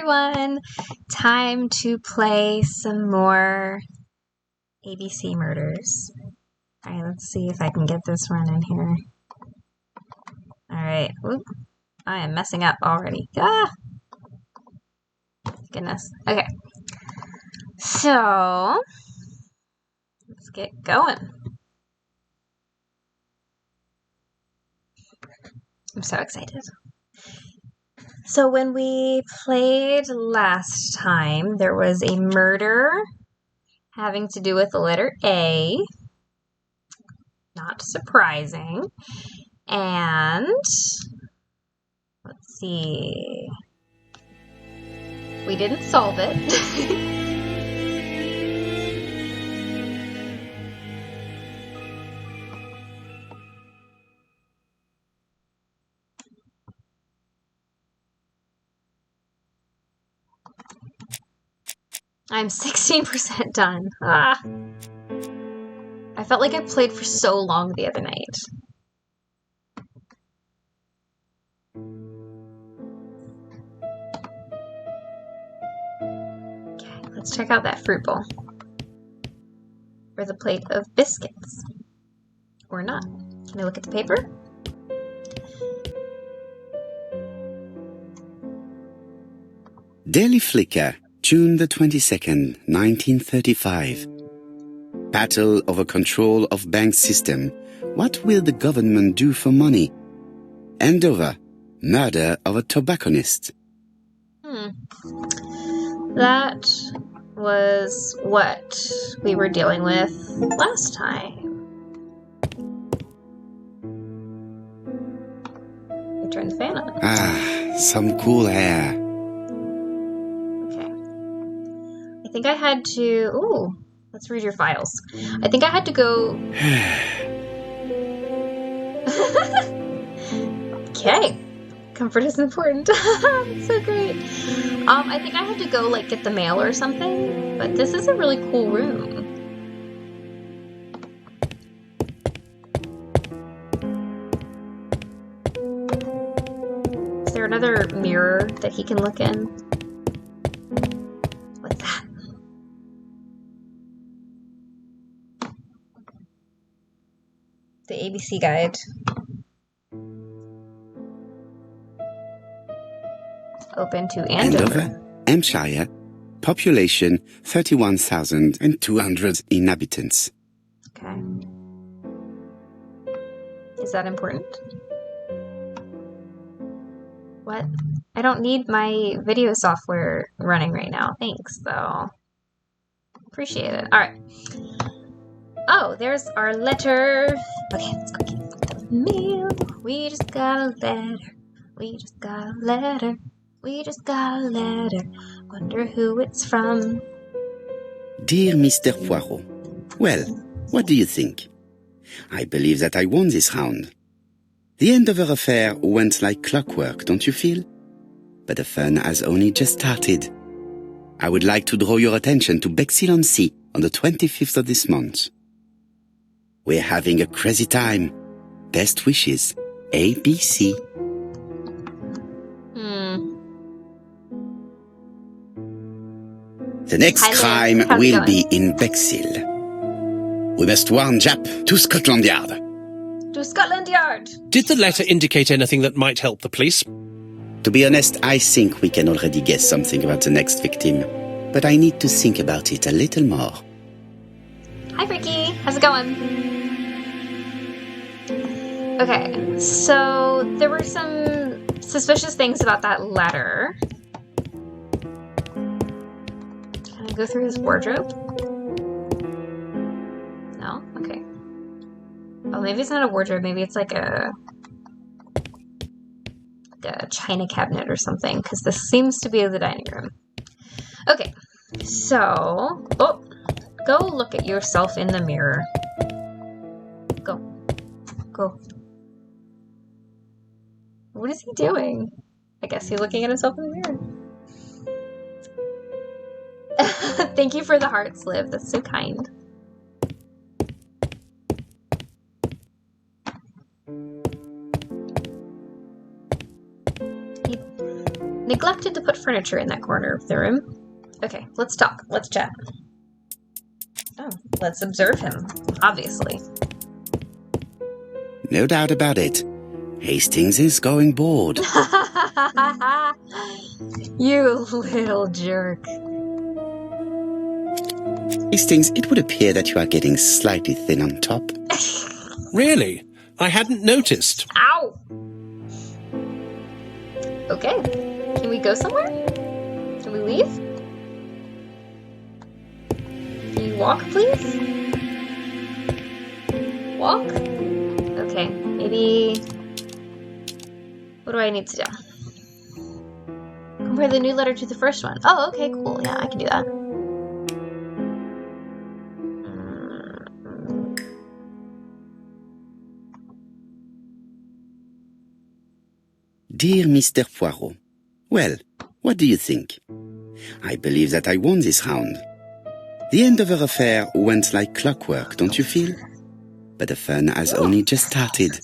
everyone! Time to play some more ABC Murders. Alright, let's see if I can get this one in here. Alright, I am messing up already. Ah! Goodness. Okay. So, let's get going. I'm so excited. So when we played last time, there was a murder having to do with the letter A. Not surprising. And let's see. We didn't solve it. I'm 16% done. Ah. I felt like I played for so long the other night. Okay, let's check out that fruit bowl. Or the plate of biscuits. Or not. Can we look at the paper? Daily Flicker, June the 22nd, 1935. Battle over control of bank system. What will the government do for money? Andover, murder of a tobacconist. That was what we were dealing with last time. We turned the fan on. Ah, some cool air. Okay. I think I had to... Ooh, let's read your files. I think I had to go... Okay. Comfort is important. So great. I think I had to go, like, get the mail or something, but this is a really cool room. Is there another mirror that he can look in? What's that? The ABC guide. Open to Andover. Hampshire, population 31,200 inhabitants. Okay. Is that important? What? I don't need my video software running right now. Thanks, though. Appreciate it. Alright. Oh, there's our letter. Okay, let's go get the mail. We just got a letter. We just got a letter. We just got a letter. Wonder who it's from. Dear Mr. Poirot, well, what do you think? I believe that I won this round. The Andover affair went like clockwork, don't you feel? But the fun has only just started. I would like to draw your attention to Bexhill-on-Sea on the 25th of this month. We're having a crazy time. Best wishes, ABC. The next crime will be in Bexhill. We must warn Jap to Scotland Yard. To Scotland Yard! Did the letter indicate anything that might help the police? To be honest, I think we can already guess something about the next victim. But I need to think about it a little more. Hi, Ricky. How's it going? Okay, so there were some suspicious things about that letter. Can I go through his wardrobe? No? Okay. Oh, maybe it's not a wardrobe. Maybe it's like a china cabinet or something, because this seems to be the dining room. Okay, so... Oh! Go look at yourself in the mirror. Go. Go. What is he doing? I guess he's looking at himself in the mirror. Thank you for the hearts, Liv. That's so kind. Neglected to put furniture in that corner of the room. Okay, let's talk. Let's chat. Oh, let's observe him, obviously. No doubt about it. Hastings is going bored. You little jerk. Hastings, it would appear that you are getting slightly thin on top. Really? I hadn't noticed. Ow! Okay. Can we go somewhere? Can we leave? Can you walk, please? Walk? Okay, maybe... What do I need to do? Compare the new letter to the first one. Oh, okay, cool. Yeah, I can do that. Dear Mr. Poirot, well, what do you think? I believe that I won this round. The end of our affair went like clockwork, don't you feel? But the fun has only just started.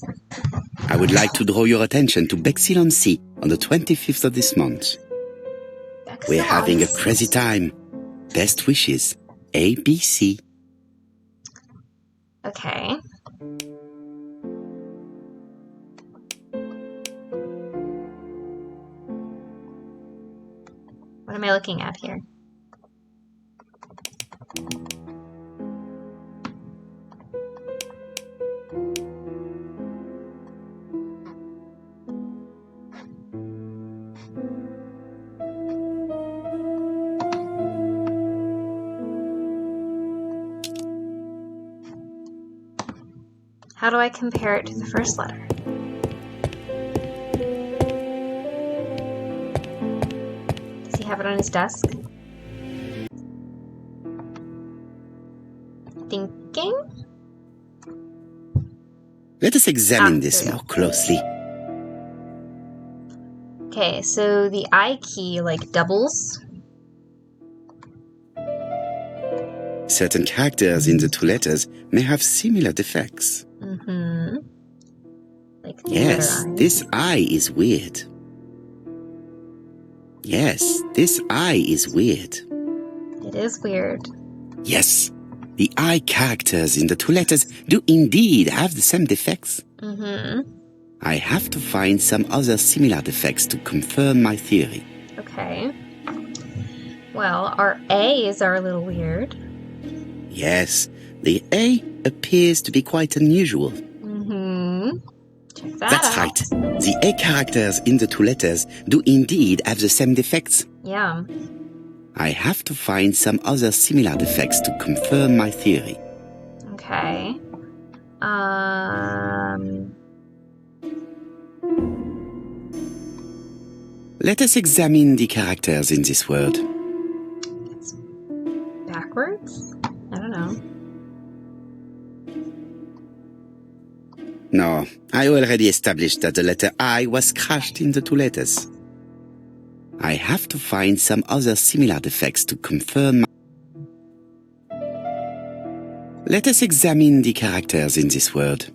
I would like to draw your attention to Bexhill-on-Sea on the 25th of this month. We're having a crazy time. Best wishes, ABC. Okay. What am I looking at here? How do I compare it to the first letter? Does he have it on his desk? Thinking? Let us examine this more closely. Okay, so the I key like doubles. Certain characters in the two letters may have similar defects. Mm-hmm. Like the Yes, letter I. this I is weird. Yes, this I is weird. It is weird. Yes, the I characters in the two letters do indeed have the same defects. Mm-hmm. I have to find some other similar defects to confirm my theory. Okay. Well, our A's are a little weird. Yes, the A appears to be quite unusual. Mm-hmm. Check that That's out. right. The A characters in the two letters do indeed have the same defects. Yeah. I have to find some other similar defects to confirm my theory. Okay. Let us examine the characters in this word. It's backwards? I don't know. No, I already established that the letter I was crushed in the two letters. I have to find some other similar defects to confirm my... Let us examine the characters in this word.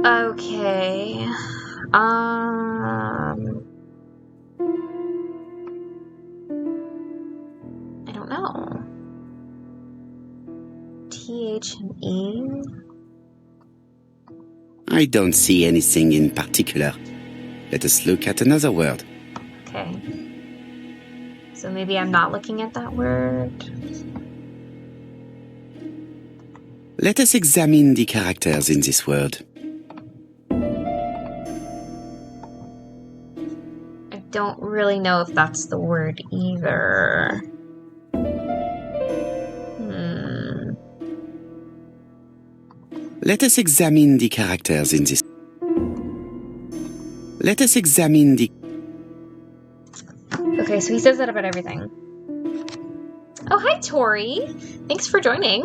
Okay. I don't know. TH and E? I don't see anything in particular. Let us look at another word. Okay. So maybe I'm not looking at that word. Let us examine the characters in this word. I don't really know if that's the word either. Let us examine the characters in this... Let us examine the... Okay, so he says that about everything. Oh, hi, Tori. Thanks for joining.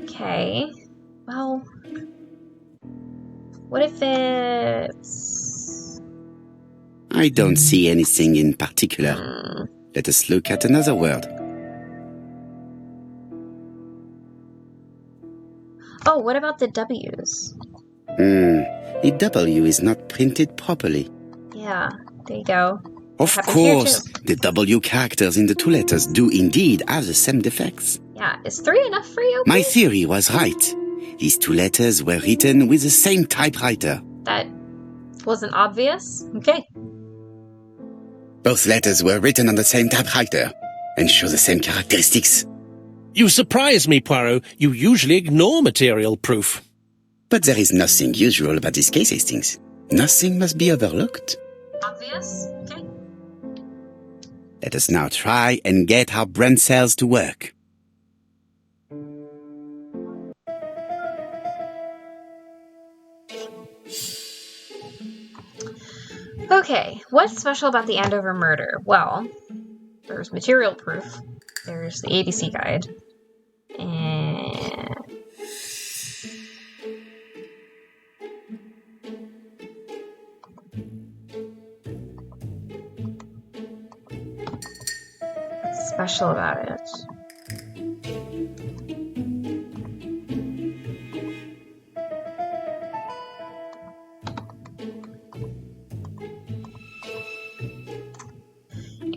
Okay. Well, what if it's... I don't see anything in particular. Let us look at another word. Oh, what about the W's? The W is not printed properly. Yeah, there you go. Of course, the W characters in the two letters do indeed have the same defects. Yeah, is 3 enough for you? My theory was right. These two letters were written with the same typewriter. That wasn't obvious? Okay. Both letters were written on the same typewriter and show the same characteristics. You surprise me, Poirot. You usually ignore material proof. But there is nothing usual about this case, Hastings. Nothing must be overlooked. Obvious? Okay. Let us now try and get our brain cells to work. Okay, what's special about the Andover murder? Well, there's material proof. There's the ABC guide. And... what's special about it?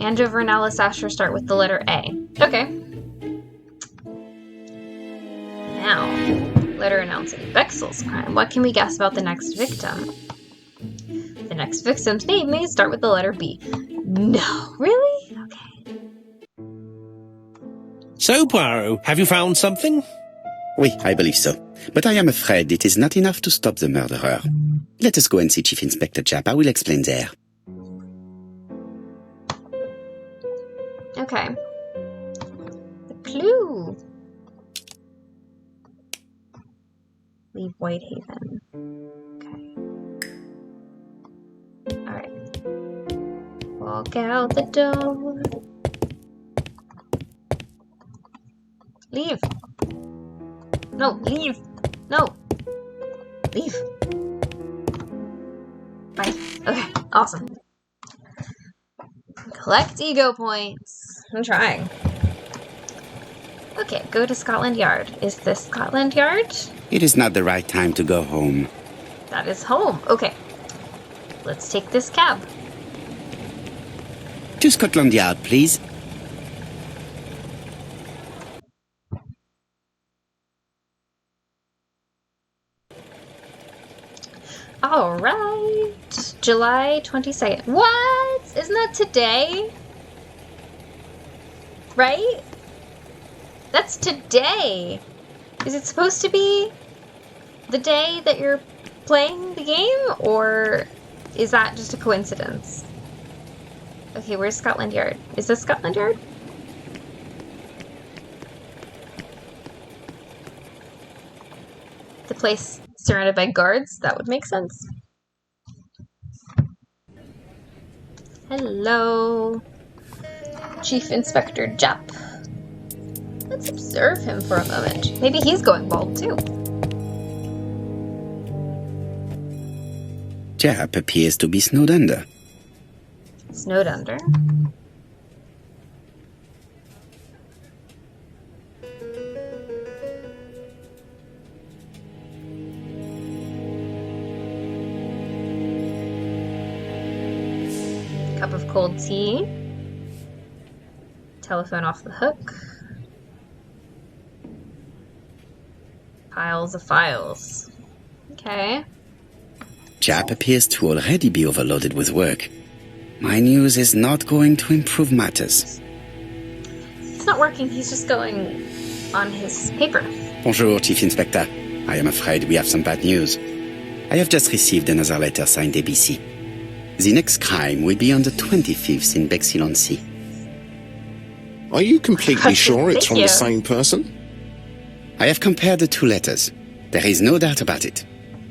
Andover and Alice Asher start with the letter A. Okay. Now, letter announcing Bexel's crime. What can we guess about the next victim? The next victim's name may start with the letter B. No, really? Okay. So, Poirot, have you found something? Oui, I believe so. But I am afraid it is not enough to stop the murderer. Let us go and see Chief Inspector Japp. I will explain there. Okay. The clue. Leave Whitehaven. Okay. Alright. Walk out the door. Leave. No, leave. No. Leave. Bye. Okay, awesome. Collect ego points. I'm trying. Okay, go to Scotland Yard. Is this Scotland Yard? It is not the right time to go home. That is home. Okay. Let's take this cab. To Scotland Yard, please. All right. July 22nd. What? Isn't that today? Right? That's today. Is it supposed to be the day that you're playing the game? Or is that just a coincidence? Okay, where's Scotland Yard? Is this Scotland Yard? The place surrounded by guards? That would make sense. Hello, Chief Inspector Japp. Let's observe him for a moment. Maybe he's going bald too. Japp appears to be snowed under. Snowed under? Cup of cold tea. Telephone off the hook. Piles of files. Okay. Japp appears to already be overloaded with work. My news is not going to improve matters. It's not working, he's just going on his paper. Bonjour, Chief Inspector. I am afraid we have some bad news. I have just received another letter signed ABC. The next crime will be on the 25th in Bexhill-on-Sea. Are you completely sure it's from the same person? I have compared the two letters. There is no doubt about it.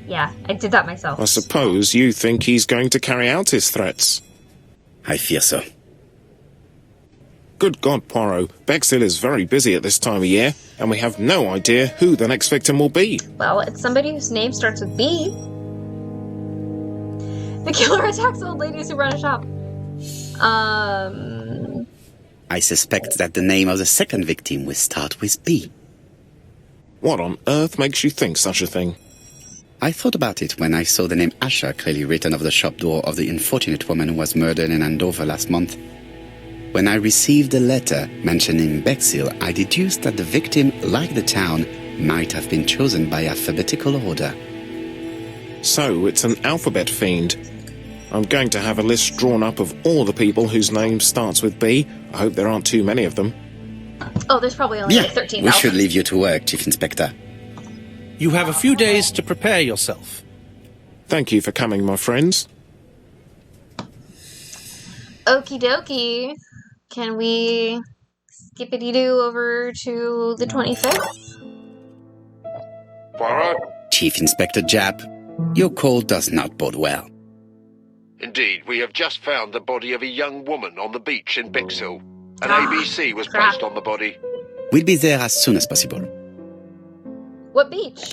Yeah, I did that myself. I suppose you think he's going to carry out his threats. I fear so. Good God, Poirot. Bexhill is very busy at this time of year, and we have no idea who the next victim will be. Well, it's somebody whose name starts with B. The killer attacks old ladies who run a shop. I suspect that the name of the second victim will start with B. What on earth makes you think such a thing? I thought about it when I saw the name Asher clearly written over the shop door of the unfortunate woman who was murdered in Andover last month. When I received a letter mentioning Bexhill, I deduced that the victim, like the town, might have been chosen by alphabetical order. So, it's an alphabet fiend. I'm going to have a list drawn up of all the people whose name starts with B. I hope there aren't too many of them. Oh, there's probably only like 13,000. We should leave you to work, Chief Inspector. You have a few days to prepare yourself. Thank you for coming, my friends. Okie dokie. Can we skippity-doo over to the 25th? Poirot? Chief Inspector Japp, your call does not bode well. Indeed, we have just found the body of a young woman on the beach in Bexhill. An Ah, ABC was crap. placed on the body. We'll be there as soon as possible. What beach?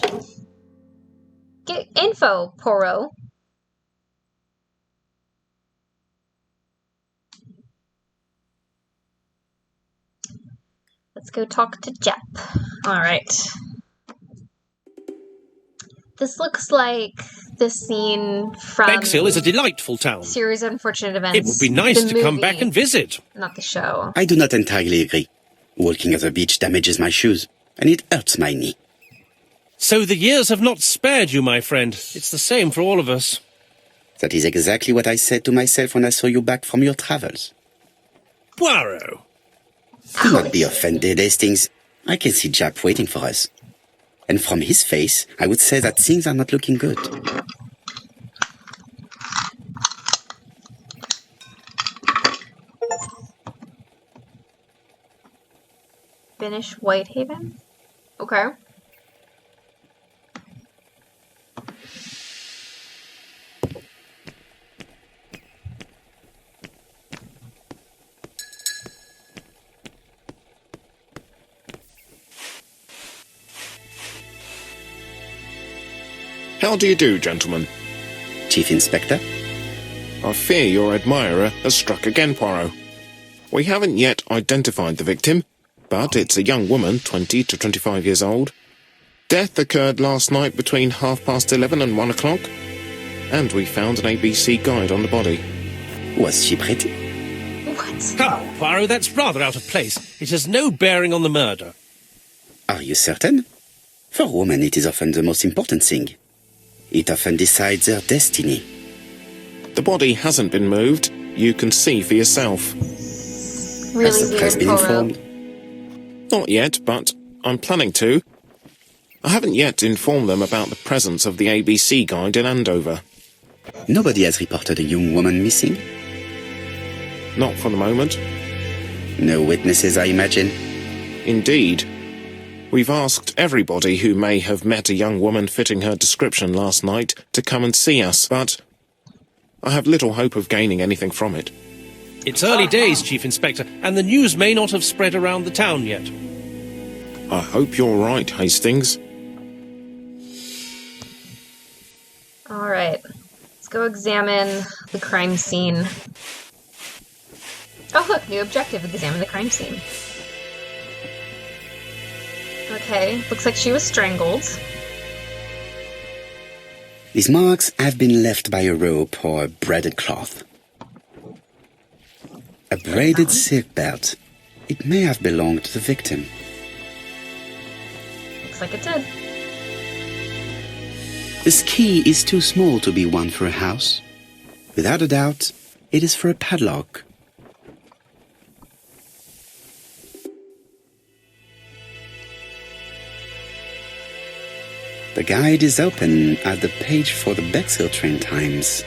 Get info, Poro. Let's go talk to Jep. Alright. This looks like the scene from Bexhill is a delightful town. Series of Unfortunate Events. It would be nice the to come movie, back and visit. not the show. I do not entirely agree. Walking at the beach damages my shoes, and it hurts my knee. So the years have not spared you, my friend. It's the same for all of us. That is exactly what I said to myself when I saw you back from your travels. Poirot. Do not be offended, Hastings. I can see Japp waiting for us. And from his face, I would say that things are not looking good. Finish Whitehaven? Okay. How do you do, gentlemen? Chief Inspector? I fear your admirer has struck again, Poirot. We haven't yet identified the victim, but it's a young woman, 20 to 25 years old. Death occurred last night between 11:30 and 1 o'clock, and we found an ABC guide on the body. Was she pretty? What? Come on, Poirot, that's rather out of place. It has no bearing on the murder. Are you certain? For women, it is often the most important thing. It often decides their destiny. The body hasn't been moved. You can see for yourself. Really Has the press weird been photo. informed? Not yet, but I'm planning to. I haven't yet informed them about the presence of the ABC guide in Andover. Nobody has reported a young woman missing? Not for the moment. No witnesses, I imagine. Indeed. We've asked everybody who may have met a young woman fitting her description last night to come and see us, but I have little hope of gaining anything from it. It's early days, Chief Inspector, and the news may not have spread around the town yet. I hope you're right, Hastings. Alright. Let's go examine the crime scene. Oh look, new objective, examine the crime scene. Okay, looks like she was strangled. These marks have been left by a rope or a braided cloth. A braided silk belt. It may have belonged to the victim. Looks like it did. This key is too small to be one for a house. Without a doubt, it is for a padlock. The guide is open at the page for the Bexhill train times.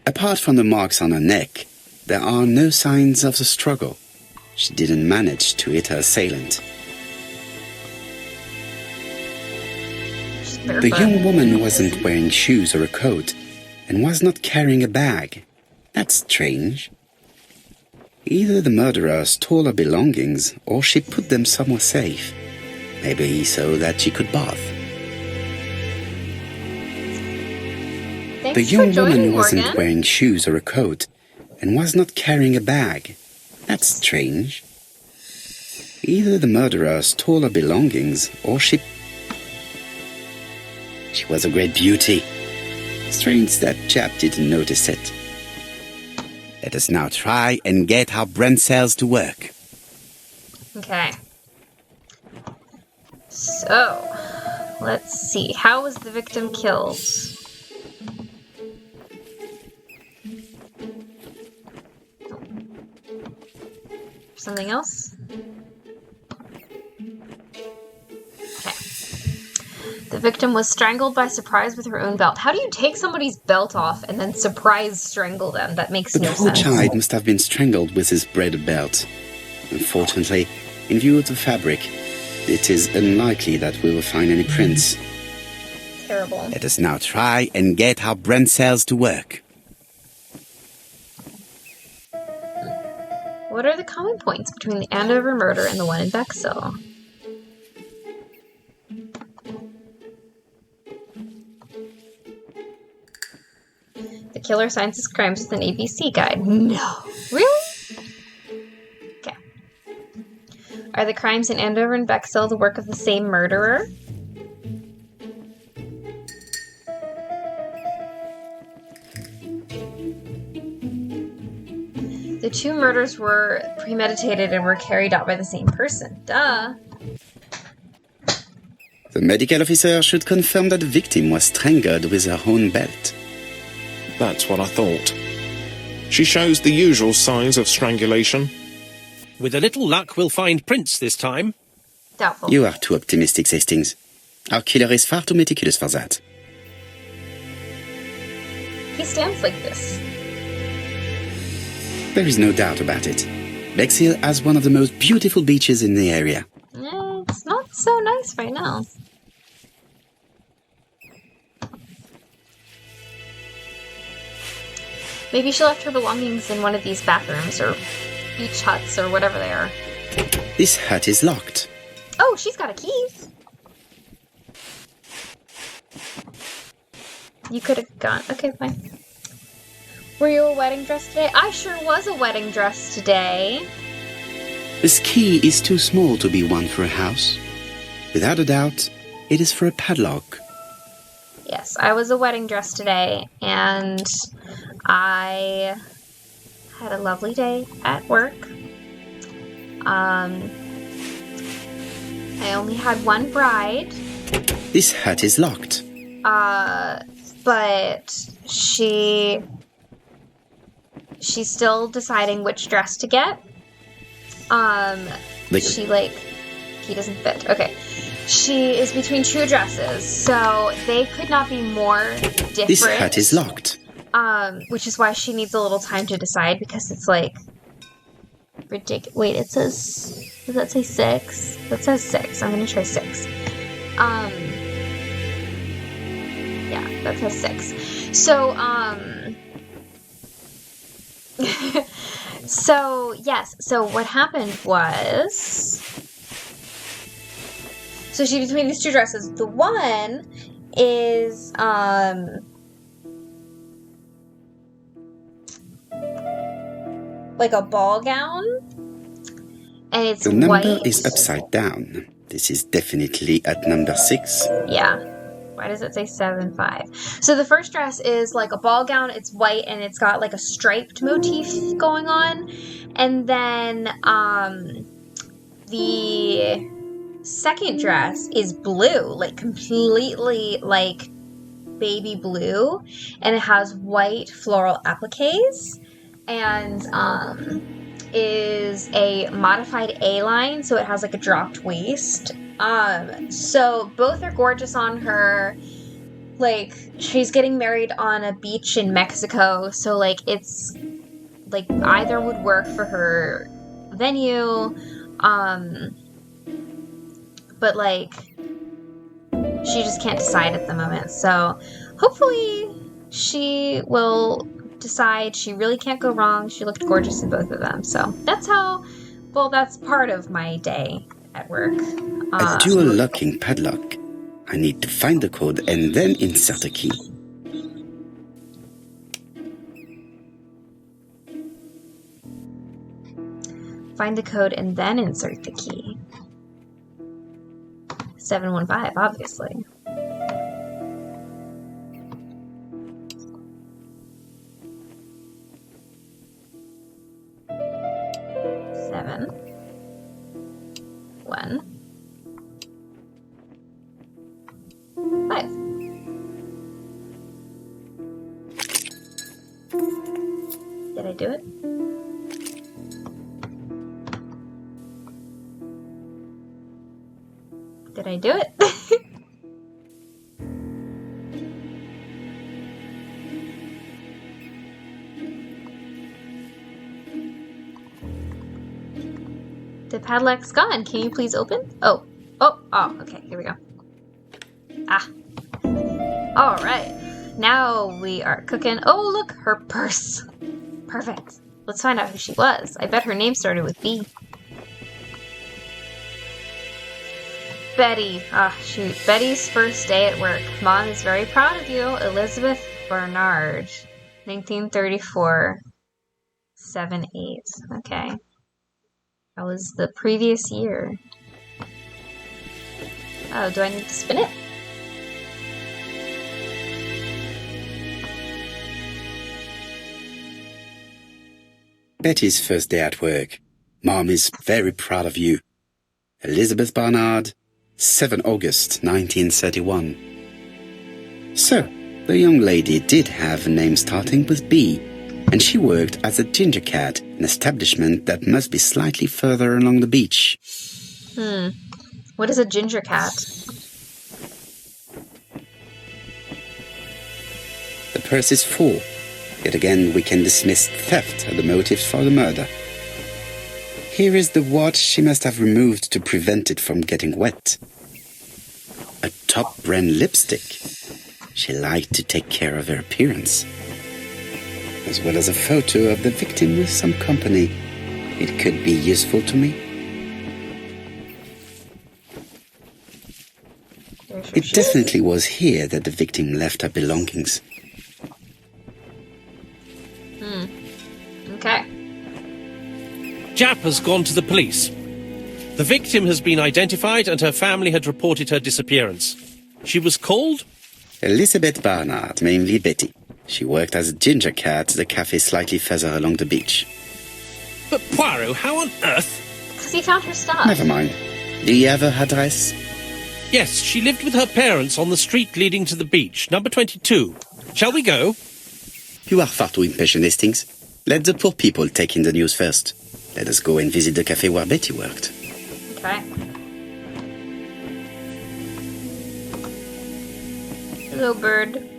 Apart from the marks on her neck, there are no signs of the struggle. She didn't manage to hit her assailant. She's The barefoot. young woman wasn't wearing shoes or a coat and was not carrying a bag. That's strange. Either the murderer stole her belongings or she put them somewhere safe. Maybe so that she could bath. Thanks The for young joining, woman wasn't Morgan. wearing shoes or a coat and was not carrying a bag. That's strange. Either the murderer stole her belongings, or she was a great beauty. Strange that chap didn't notice it. Let us now try and get our brain cells to work. Okay. So, let's see. How was the victim killed? Something else? Okay. The victim was strangled by surprise with her own belt. How do you take somebody's belt off and then surprise strangle them? That makes The no poor sense. child must have been strangled with his braided belt. Unfortunately, in view of the fabric, it is unlikely that we will find any prints. Terrible. Let us now try and get our brain cells to work. What are the common points between the Andover murder and the one in Bexhill? The killer signs his crimes with an ABC guide. No. Really? Okay. Are the crimes in Andover and Bexhill the work of the same murderer? The two murders were premeditated and were carried out by the same person. Duh. The medical officer should confirm that the victim was strangled with her own belt. That's what I thought. She shows the usual signs of strangulation. With a little luck, we'll find prints this time. Doubtful. You are too optimistic, Hastings. Our killer is far too meticulous for that. He stands like this. There is no doubt about it. Bexhill has one of the most beautiful beaches in the area. It's not so nice right now. Maybe she left her belongings in one of these bathrooms or beach huts or whatever they are. This hut is locked. Oh, she's got a key. You could have gone. Okay, fine. Were you a wedding dress today? I sure was a wedding dress today. This key is too small to be one for a house. Without a doubt, it is for a padlock. Yes, I was a wedding dress today, and I had a lovely day at work. I only had one bride. This hut is locked. But she's still deciding which dress to get. He doesn't fit. Okay. She is between two dresses, so they could not be more different. This hut is locked. Which is why she needs a little time to decide, because it's like ridiculous. Wait, it says, does that say 6? That says 6. I'm gonna try 6. Yeah, that says 6. So, so, yes. So what happened was, so she's between these two dresses. The one is, like a ball gown, and it's The number white. is upside down. This is definitely at number 6. Yeah. Why does it say 7-5? So the first dress is like a ball gown. It's white and it's got like a striped motif going on. And then the second dress is blue, like completely like baby blue, and it has white floral appliques, and is a modified A-line, so it has like a dropped waist. So both are gorgeous on her. Like, she's getting married on a beach in Mexico, so like it's like either would work for her venue. But like she just can't decide at the moment. So hopefully she will decide. She really can't go wrong. She looked gorgeous in both of them. So that's part of my day at work. A dual locking padlock. I need to find the code and then insert a key. Find the code and then insert the key. 715, obviously. Seven. 1. 5. Did I do it? Did I do it? The padlock's gone. Can you please open? Oh, okay, here we go. Ah. Alright. Now we are cooking. Oh, look, her purse. Perfect. Let's find out who she was. I bet her name started with B. Betty. Ah, shoot. Betty's first day at work. Mom is very proud of you. Elizabeth Bernard. 1934. 7-8. Okay. That was the previous year. Oh, do I need to spin it? Betty's first day at work. Mom is very proud of you. Elizabeth Barnard, 7 August 1931. So, the young lady did have a name starting with B, and she worked as a ginger cat, an establishment that must be slightly further along the beach. What is a ginger cat? The purse is full. Yet again, we can dismiss theft as the motive for the murder. Here is the watch she must have removed to prevent it from getting wet. A top-brand lipstick. She liked to take care of her appearance. As well as a photo of the victim with some company. It could be useful to me. It definitely was here that the victim left her belongings. Okay. Jap has gone to the police. The victim has been identified and her family had reported her disappearance. She was called? Elizabeth Barnard, mainly Betty. She worked as a ginger cat at the cafe slightly further along the beach. But Poirot, how on earth? Because he found her stuff. Never mind. Do you have her address? Yes, she lived with her parents on the street leading to the beach, number 22. Shall we go? You are far too impatient, Hastings. Let the poor people take in the news first. Let us go and visit the cafe where Betty worked. Okay. Hello, bird.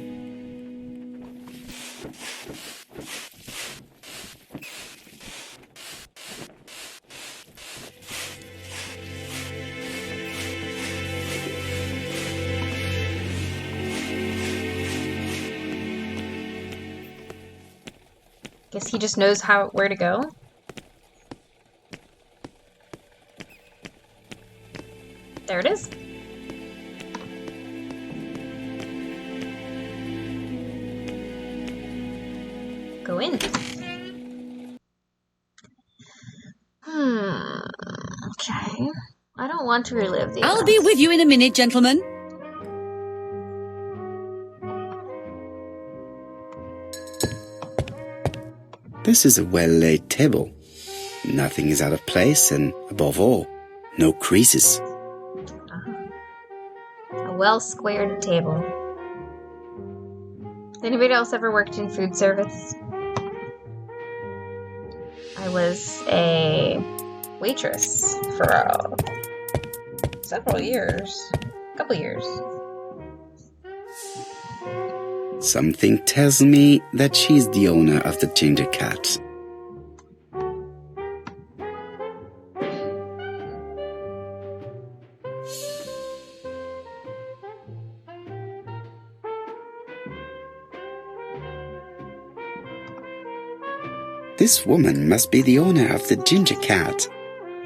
Guess he just knows where to go. There it is. Go in. Okay. I don't want to relive the I'll be with you in a minute, gentlemen. This is a well-laid table. Nothing is out of place and, above all, no creases. A well-squared table. Anybody else ever worked in food service? I was a waitress for several years. A couple years. Something tells me that she's the owner of the ginger cat. This woman must be the owner of the ginger cat.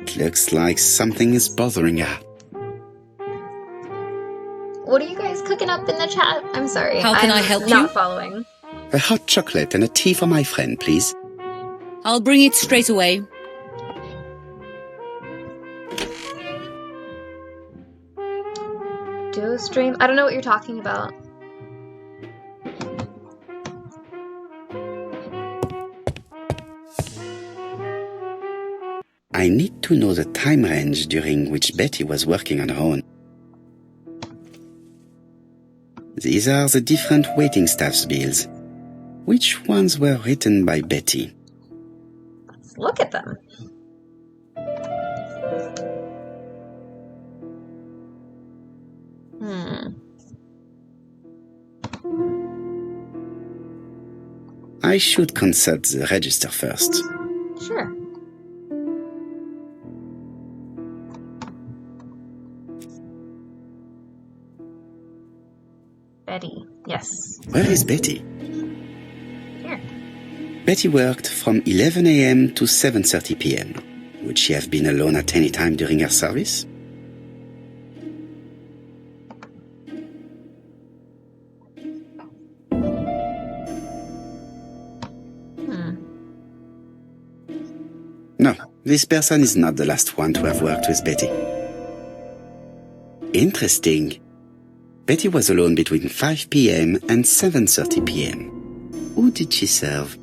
It looks like something is bothering her. What are you guys cooking up in the chat? I'm sorry. How can I help you? I'm not following. A hot chocolate and a tea for my friend, please. I'll bring it straight away. Duo stream? I don't know what you're talking about. I need to know the time range during which Betty was working on her own. These are the different waiting staff's bills. Which ones were written by Betty? Let's look at them. I should consult the register first. Sure. Betty, yes. Where is Betty? Here. Betty worked from 11 a.m. to 7:30 p.m. Would she have been alone at any time during her service? No, this person is not the last one to have worked with Betty. Interesting. Betty was alone between 5 p.m. and 7:30 p.m. Who did she serve?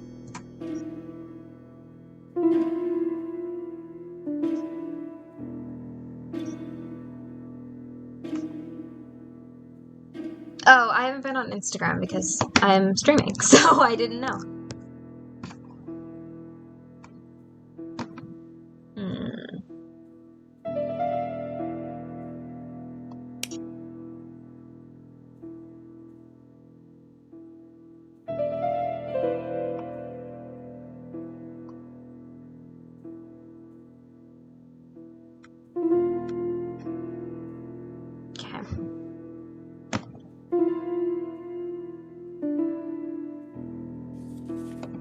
Oh, I haven't been on Instagram because I'm streaming, so I didn't know.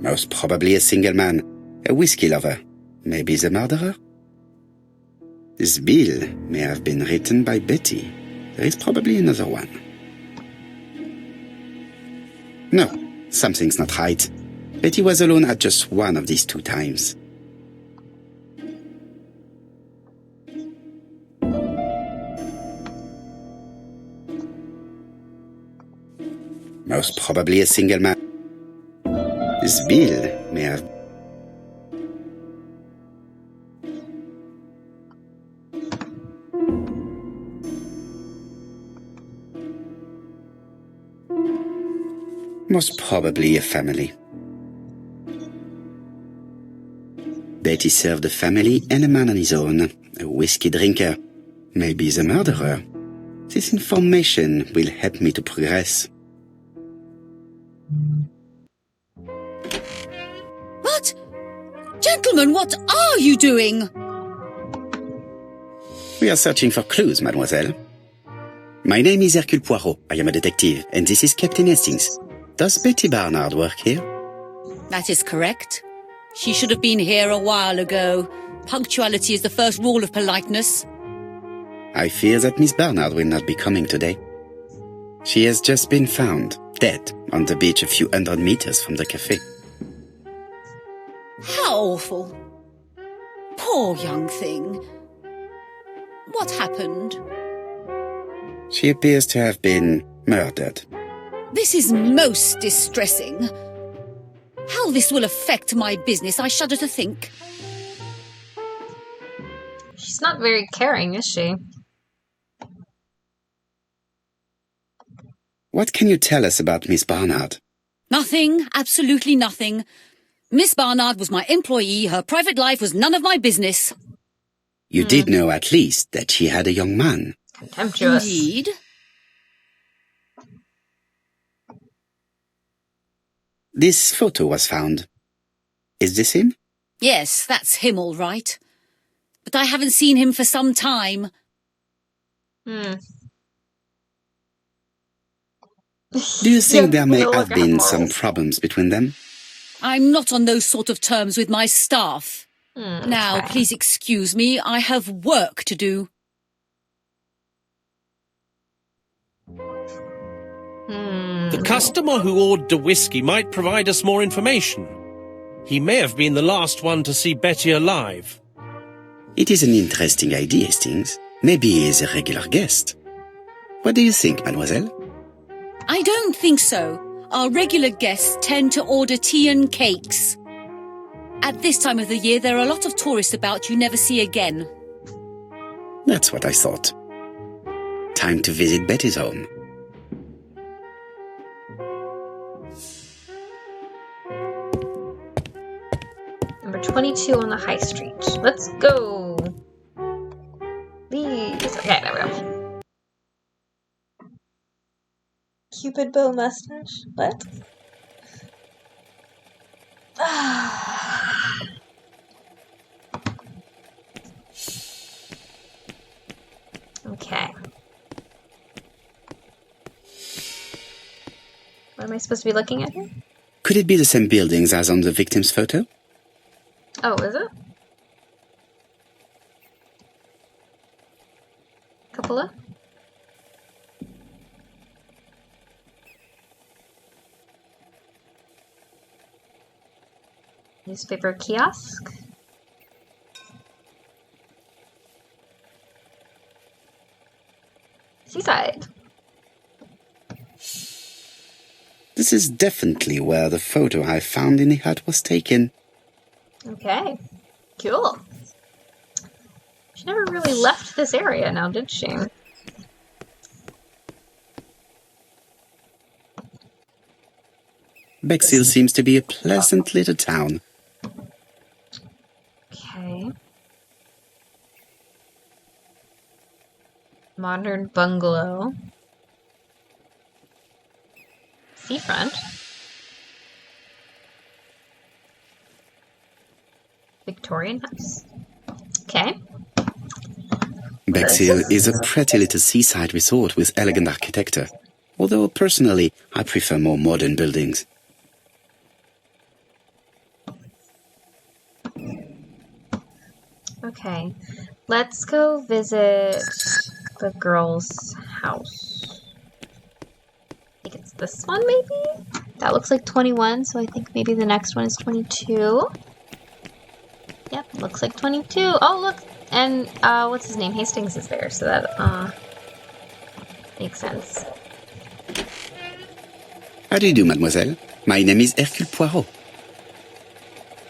Most probably a single man, a whiskey lover, maybe the murderer. This bill may have been written by Betty. There is probably another one. No, something's not right. Betty was alone at just one of these 2 times. Most probably a single man. This bill may have... Most probably a family. Betty served a family and a man on his own, a whiskey drinker, maybe the murderer. This information will help me to progress. What? Gentlemen, what are you doing? We are searching for clues, mademoiselle. My name is Hercule Poirot. I am a detective, and this is Captain Hastings. Does Betty Barnard work here? That is correct. She should have been here a while ago. Punctuality is the first rule of politeness. I fear that Miss Barnard will not be coming today. She has just been found, dead, on the beach a few hundred meters from the cafe. How awful. Poor young thing. What happened? She appears to have been murdered. This is most distressing. How this will affect my business, I shudder to think. She's not very caring, is she? What can you tell us about Miss Barnard? Nothing, absolutely nothing. Miss Barnard was my employee. Her private life was none of my business. You did know at least that she had a young man. Contemptuous. Indeed. This photo was found. Is this him? Yes, that's him all right. But I haven't seen him for some time. Do you think there may have been some problems between them? I'm not on those sort of terms with my staff. Now, okay. please excuse me. I have work to do. The customer who ordered the whiskey might provide us more information. He may have been the last one to see Betty alive. It is an interesting idea, Hastings. Maybe he is a regular guest. What do you think, mademoiselle? I don't think so. Our regular guests tend to order tea and cakes. At this time of the year, there are a lot of tourists about you never see again. That's what I thought. Time to visit Betty's home. Number 22 on the high street. Let's go. These. Okay, there we go. Cupid bow mustache. What? Okay. What am I supposed to be looking at here? Could it be the same buildings as on the victim's photo? Oh, is it? Cupola? Newspaper kiosk? Seaside. This is definitely where the photo I found in the hut was taken. Okay. Cool. She never really left this area now, did she? Bexhill seems to be a pleasant little town. Okay. Modern bungalow. Seafront. Victorian house. Okay. Bexhill is a pretty little seaside resort with elegant architecture, although personally I prefer more modern buildings. Okay. Let's go visit the girl's house. I think it's this one, maybe? That looks like 21, so I think maybe the next one is 22. Yep, looks like 22. Oh, look! And, what's his name? Hastings is there, so that, makes sense. How do you do, mademoiselle? My name is Hercule Poirot.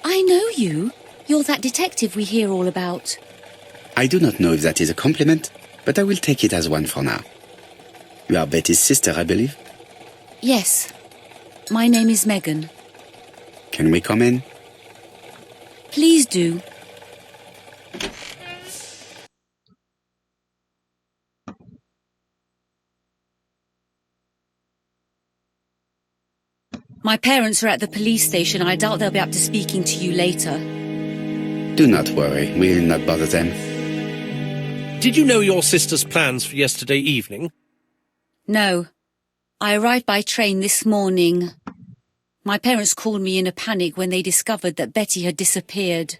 I know you. You're that detective we hear all about. I do not know if that is a compliment, but I will take it as one for now. You are Betty's sister, I believe? Yes. My name is Megan. Can we come in? Please do. My parents are at the police station. I doubt they'll be up to speaking to you later. Do not worry, we'll not bother them. Did you know your sister's plans for yesterday evening? No. I arrived by train this morning. My parents called me in a panic when they discovered that Betty had disappeared.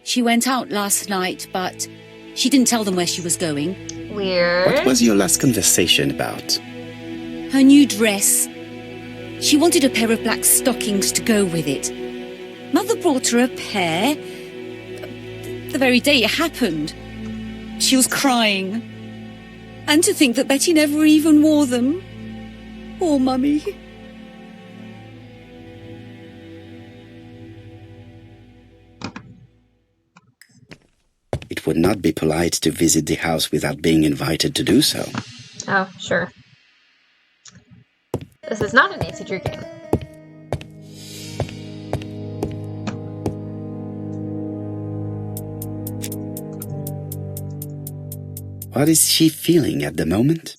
She went out last night, but she didn't tell them where she was going. Weird. What was your last conversation about? Her new dress. She wanted a pair of black stockings to go with it. Mother brought her a pair. The very day it happened. She was crying. And to think that Betty never even wore them. Poor Mummy. It would not be polite to visit the house without being invited to do so. Oh, sure. This is not a Nancy Drew game. What is she feeling at the moment?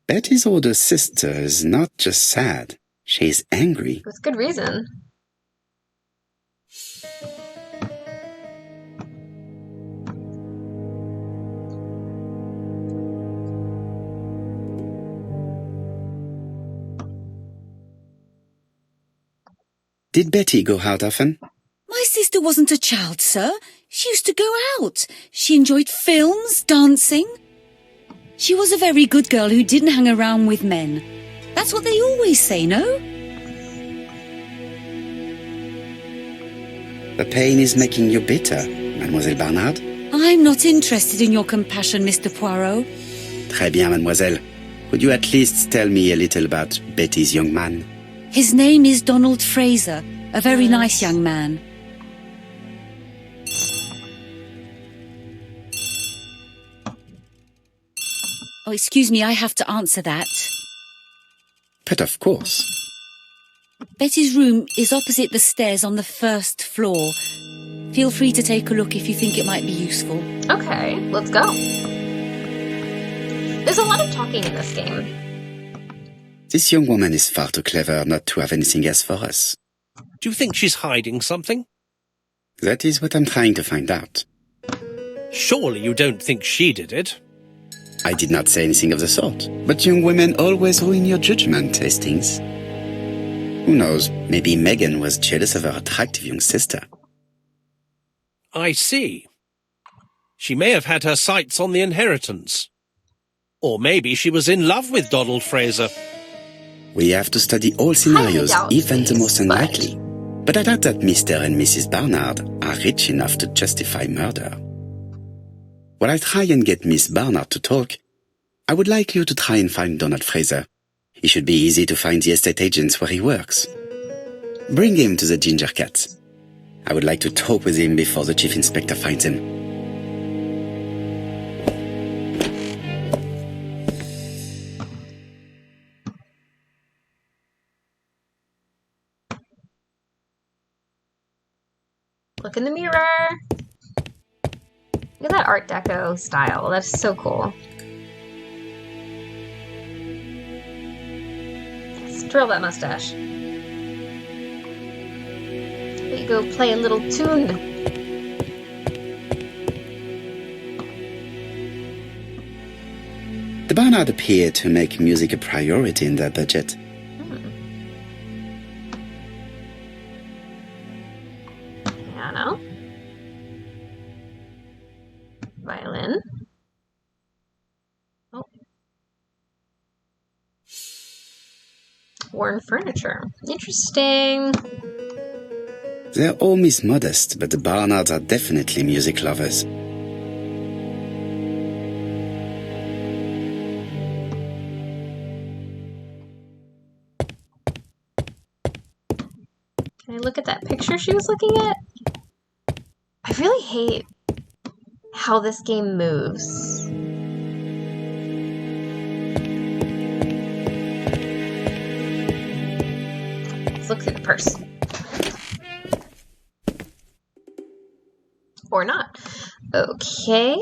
Betty's older sister is not just sad, she's angry. With good reason. Did Betty go out often? My sister wasn't a child, sir. She used to go out. She enjoyed films, dancing. She was a very good girl who didn't hang around with men. That's what they always say, no? The pain is making you bitter, Mademoiselle Barnard. I'm not interested in your compassion, Mr. Poirot. Très bien, mademoiselle. Could you at least tell me a little about Betty's young man? His name is Donald Fraser, a very nice young man. Oh, excuse me, I have to answer that. But of course. Betty's room is opposite the stairs on the first floor. Feel free to take a look if you think it might be useful. Okay, let's go. There's a lot of talking in this game. This young woman is far too clever not to have anything else for us. Do you think she's hiding something? That is what I'm trying to find out. Surely you don't think she did it? I did not say anything of the sort. But young women always ruin your judgment, Hastings. Who knows, maybe Megan was jealous of her attractive young sister. I see. She may have had her sights on the inheritance. Or maybe she was in love with Donald Fraser. We have to study all scenarios, doubt even the these, most unlikely. But I doubt that Mr. and Mrs. Barnard are rich enough to justify murder. While I try and get Miss Barnard to talk, I would like you to try and find Donald Fraser. It should be easy to find the estate agents where he works. Bring him to the Ginger Cat. I would like to talk with him before the Chief Inspector finds him. Look in the mirror. Look at that Art Deco style. That's so cool. Let's twirl that mustache. We go play a little tune. The Barnard appear to make music a priority in their budget. Piano. Violin. Oh. Worn furniture. Interesting. Their home is modest, but the Barnards are definitely music lovers. Can I look at that picture she was looking at? I really hate how this game moves. Let's look through the purse. Or not. Okay.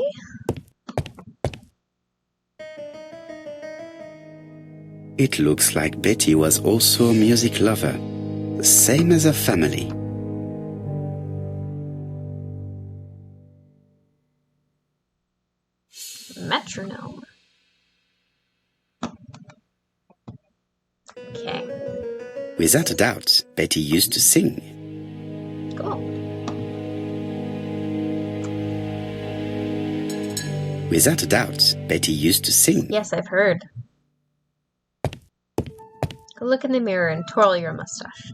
It looks like Betty was also a music lover, the same as her family. Metronome. Okay. Without a doubt, Betty used to sing. Cool. Without a doubt, Betty used to sing. Yes, I've heard. Go look in the mirror and twirl your mustache.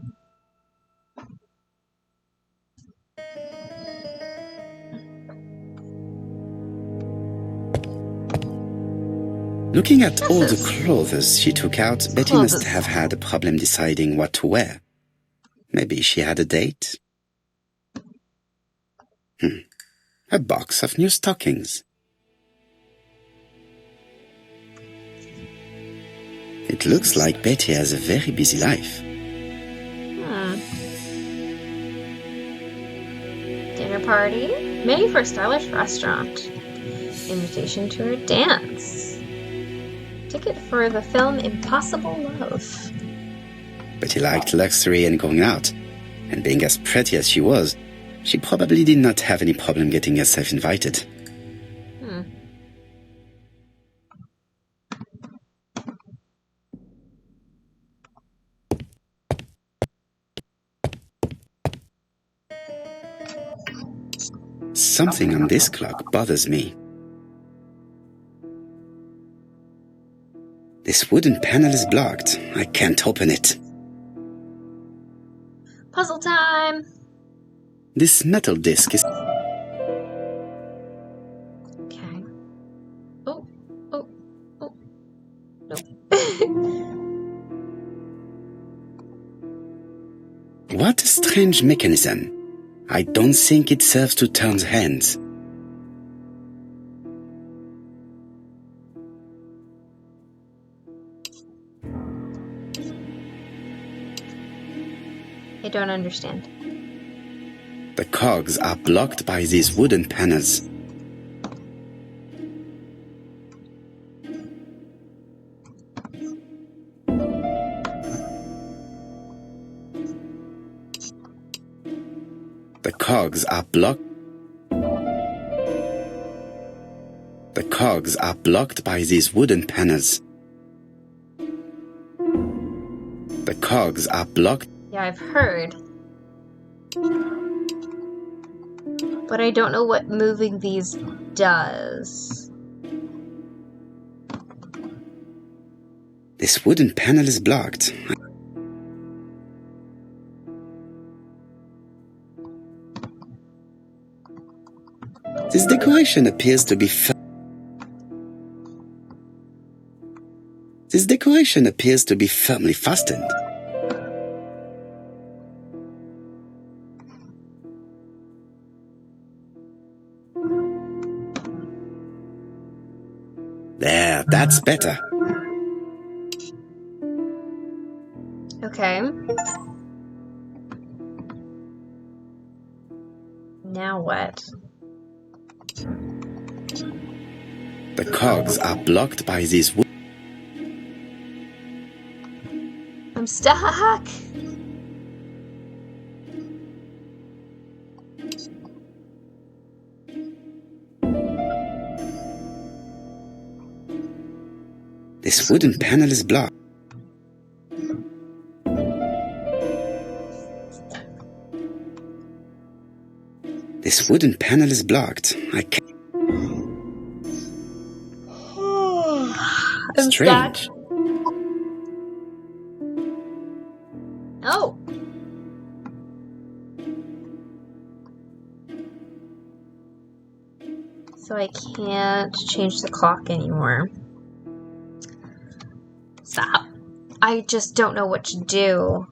Looking at all the clothes she took out, Betty must have had a problem deciding what to wear. Maybe she had a date? A box of new stockings. It looks like Betty has a very busy life. Dinner party. Menu for a stylish restaurant. Invitation to her dance. Ticket for the film Impossible Love. Betty liked luxury and going out. And being as pretty as she was, she probably did not have any problem getting herself invited. Something on this clock bothers me. This wooden panel is blocked. I can't open it. Puzzle time! This metal disc is... Okay. Oh. Nope. What a strange mechanism. I don't think it serves to turn the hands. I don't understand. The cogs are blocked by these wooden panels. The cogs are blocked. The cogs are blocked by these wooden panels. The cogs are blocked. Yeah, I've heard. But I don't know what moving these does. This wooden panel is blocked. This decoration appears to be firmly fastened. There, that's better. Okay. Now what? The cogs are blocked by these I'm stuck! This wooden panel is blocked. This wooden panel is blocked. I can't. I'm Strange. stuck. Oh! So I can't change the clock anymore. Stop. I just don't know what to do.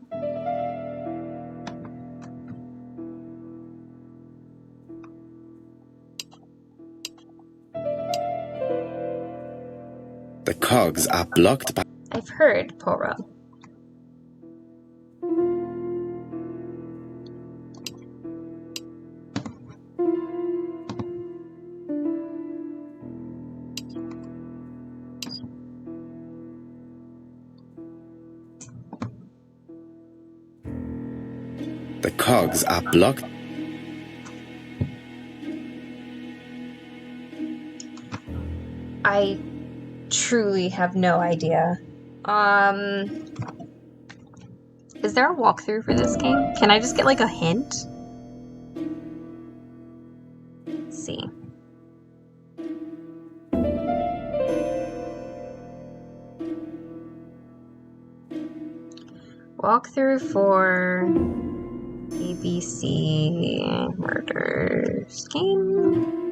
The cogs are blocked by... I've heard, Poro. The cogs are blocked. I truly have no idea. Is there a walkthrough for this game? Can I just get like a hint? Let's see. Walkthrough for ABC Murders game.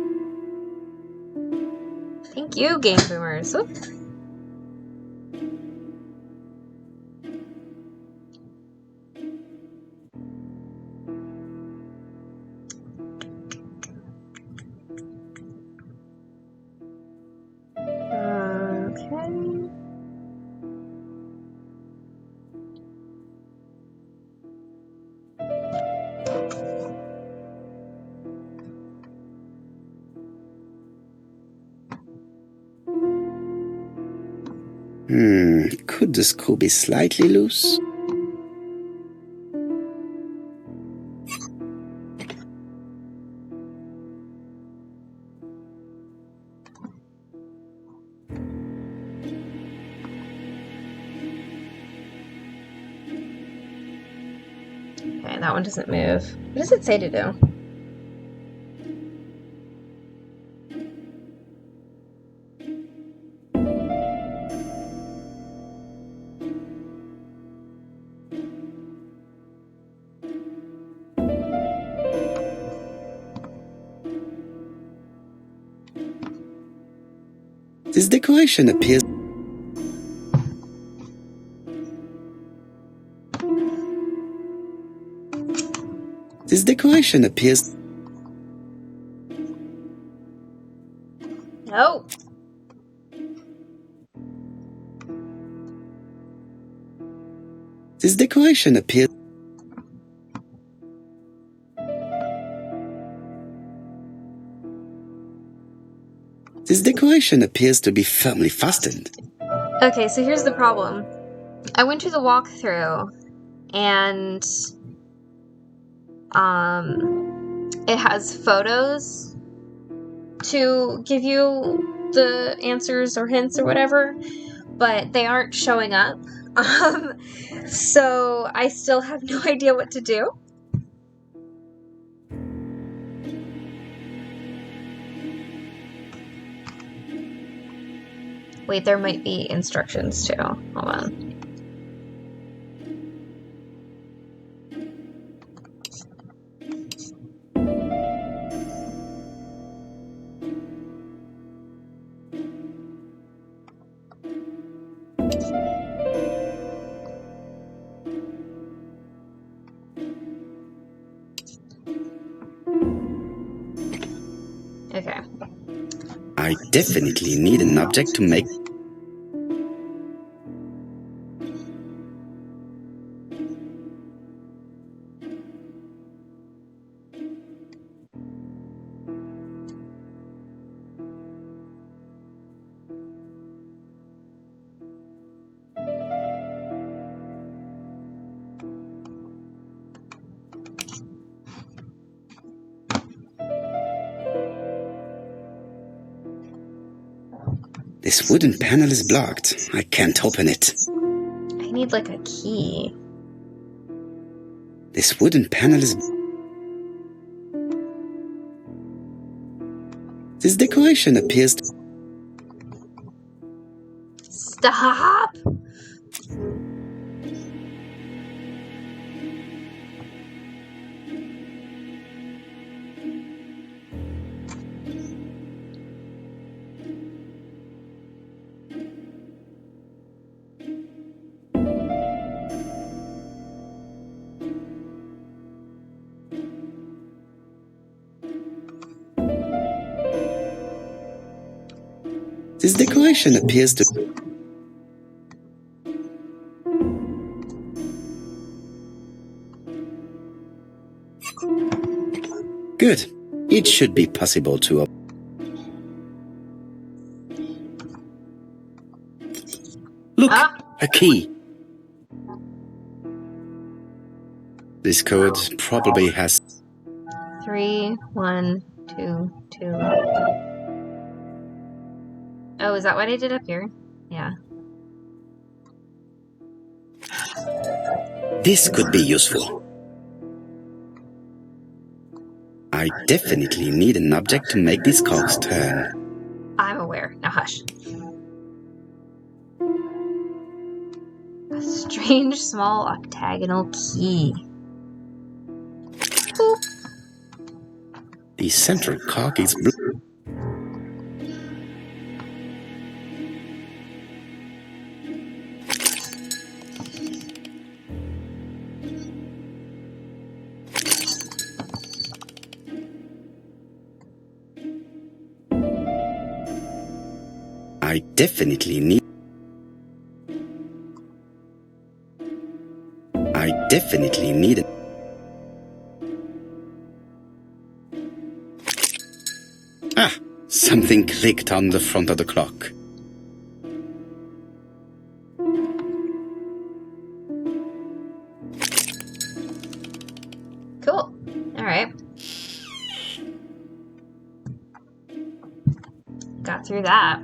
Thank you, Game Boomers. Oop. Okay. Could the screw be slightly loose? Okay, that one doesn't move. What does it say to do? This decoration appears... This decoration appears... No. This decoration appears... This decoration appears to be firmly fastened. Okay, so here's the problem. I went to the walkthrough, and it has photos to give you the answers or hints or whatever, but they aren't showing up. So I still have no idea what to do. Wait, there might be instructions too. Hold on. Okay. I definitely need an object to make... This wooden panel is blocked. I can't open it. I need like a key. This wooden panel is... This decoration appears to... Stop! This decoration appears to... Good. It should be possible to... Look! A key! This code probably has... 3, 1, 2, 2. Oh, is that what I did up here? Yeah. This could be useful. I definitely need an object to make these cogs turn. I'm aware. Now hush. A strange small octagonal key. Boop. The central cog is blue. I definitely need... it. Ah! Something clicked on the front of the clock. Cool. Alright. Got through that.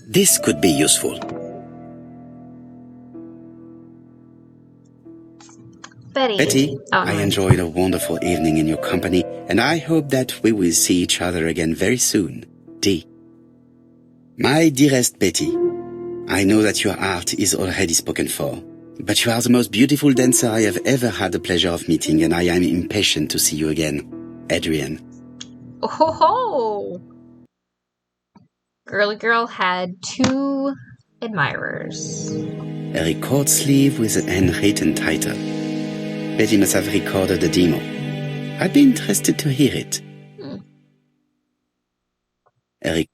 This could be useful. Betty, I enjoyed a wonderful evening in your company, and I hope that we will see each other again very soon. D. My dearest Betty, I know that your art is already spoken for, but you are the most beautiful dancer I have ever had the pleasure of meeting, and I am impatient to see you again. Adrian. Oh ho ho! Girly girl had 2 admirers. A record sleeve with a handwritten title. Betty must have recorded the demo. I'd be interested to hear it. A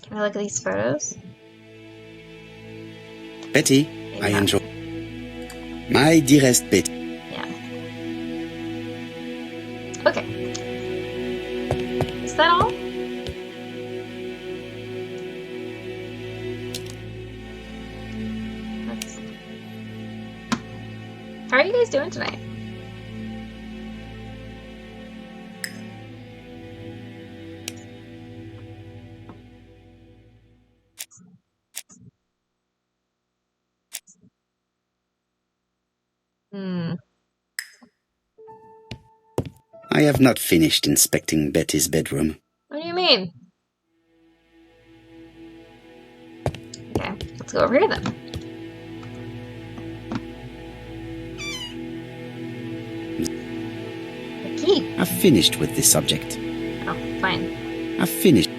Can I look at these photos? Betty, I enjoy. My dearest Betty. Yeah. Okay. Is that all? How are you guys doing tonight? I have not finished inspecting Betty's bedroom. What do you mean? Okay, let's go over here then. The key. I've finished with this subject. Oh, fine. I've finished.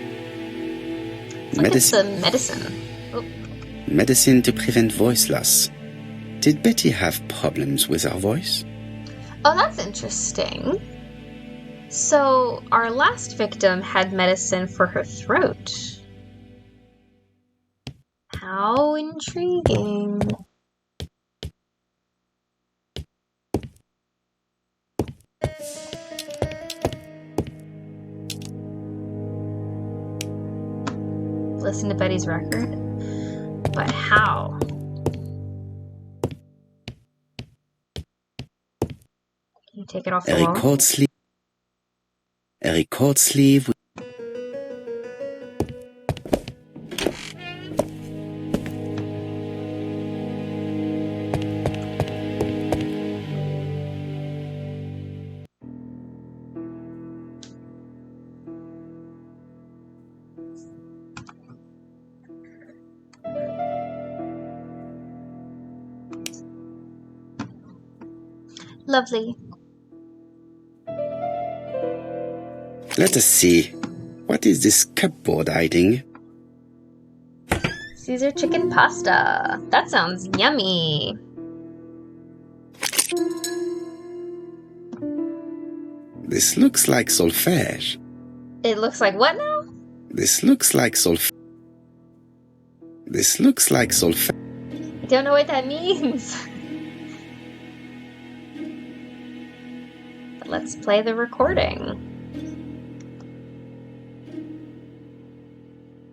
Let's look at the medicine. Oh. Medicine to prevent voice loss. Did Betty have problems with her voice? Oh, that's interesting. So, our last victim had medicine for her throat. How intriguing. Listen to Betty's record. But how? Can you take it off the wall? A record sleeve. Lovely. Let us see. What is this cupboard hiding? Caesar chicken pasta. That sounds yummy. This looks like solfège. It looks like what now? This looks like solfège. This looks like solfège. I don't know what that means. But let's play the recording.